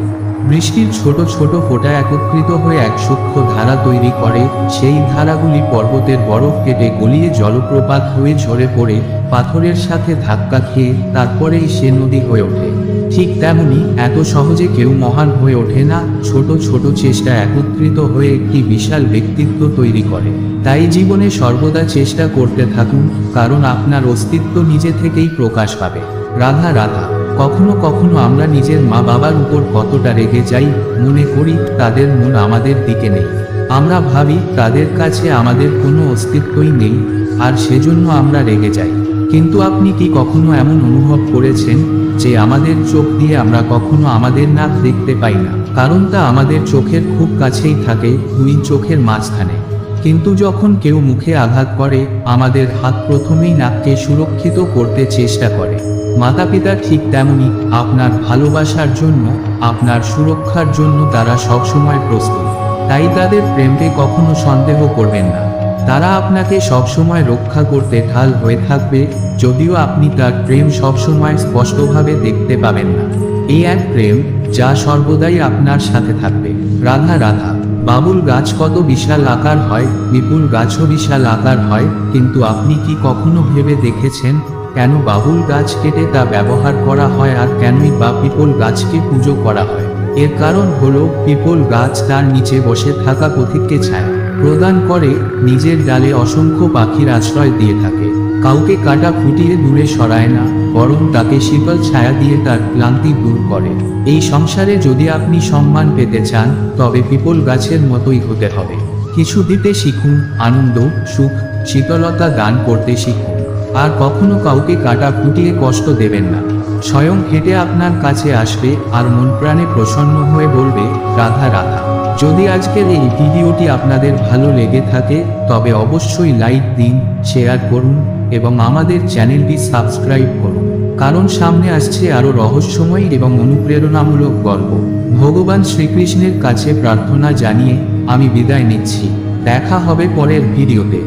বৃষ্টির ছোট ছোট ফোঁটা একত্রিত হয়ে এক সূক্ষ্ম ধারা তৈরি করে। সেই ধারাগুলি পর্বতের বরফ কেটে গলিয়ে জলপ্রপাত হয়ে ঝরে পড়ে পাথরের সাথে ধাক্কা খেয়ে তারপরেই সে নদী হয়ে ওঠে। ঠিক তেমনি এত সহজে কেউ মহান হয়ে ওঠে না, ছোট ছোট চেষ্টা একত্রিত হয়ে একটি বিশাল ব্যক্তিত্ব তৈরি করে। তাই জীবনে সর্বদা চেষ্টা করতে থাকুন, কারণ আপনার অস্তিত্ব নিজে থেকেই প্রকাশ পাবে। রাধা রাধা। কখনো কখনো আমরা নিজের মা বাবার উপর কতটা রেগে যাই, মনে করি তাদের মন আমাদের দিকে নেই। আমরা ভাবি তাদের কাছে আমাদের কোনো অস্তিত্বই নেই, আর সেজন্য আমরা রেগে যাই। কিন্তু আপনি কি কখনো এমন অনুভব করেছেন যে আমাদের চোখ দিয়ে আমরা কখনো আমাদের নাক দেখতে পাই না, কারণ তা আমাদের চোখের খুব কাছেই থাকে, দুই চোখের মাঝখানে। কিন্তু যখন কেউ মুখে আঘাত করে, আমাদের হাত প্রথমেই নাককে সুরক্ষিত করতে চেষ্টা করে। মাতাপিতা ঠিক তেমনি, আপনার ভালোবাসার জন্য, আপনার সুরক্ষার জন্য তারা সবসময় প্রস্তুত। তাই তাদের প্রেমকে কখনো সন্দেহ করবেন না। তারা আপনাকে সবসময় রক্ষা করতে ঢাল হয়ে থাকবে, যদিও আপনি তার প্রেম সবসময় স্পষ্টভাবে দেখতে পাবেন না। এই এক প্রেম যা সর্বদাই আপনার সাথে থাকবে। রাধা রাধা। বাবুল গাছ কত বিশাল আকার হয়, বিপুল গাছও বিশাল আকার হয়, কিন্তু আপনি কি কখনো ভেবে দেখেছেন কেন বাবুল গাছ কেটে তা ব্যবহার করা হয়, আর কেনই বা পিপল গাছকে পুজো করা হয়? এর কারণ হলো পিপল গাছ তার নিচে বসে থাকা পথিককে ছায়া প্রদান করে, নিজের ডালে অসংখ্য পাখির আশ্রয় দিয়ে থাকে। কাউকে কাটা ফুটিয়ে দূরে সরায় না, বরং তাকে শীতল ছায়া দিয়ে তার ক্লান্তি দূর করে। এই সংসারে যদি আপনি সম্মান পেতে চান, তবে পিপল গাছের মতোই হতে হবে। কিছু দিতে শিখুন, আনন্দ, সুখ, শীতলতা দান করতে শিখুন। আর কখনো কাউকে কাটা ফুটিয়ে কষ্ট দেবেন না। স্বয়ং হেঁটে আপনার কাছে আসবে আর মন প্রাণে প্রসন্ন হয়ে বলবে, রাধা রাধা। যদি আজকের এই ভিডিওটি আপনাদের ভালো লেগে থাকে, তবে অবশ্যই লাইক দিন, শেয়ার করুন এবং আমাদের চ্যানেলটি সাবস্ক্রাইব করুন, কারণ সামনে আসছে আরও রহস্যময় এবং অনুপ্রেরণামূলক গল্প। ভগবান শ্রীকৃষ্ণের কাছে প্রার্থনা জানিয়ে আমি বিদায় নিচ্ছি। দেখা হবে পরের ভিডিওতে।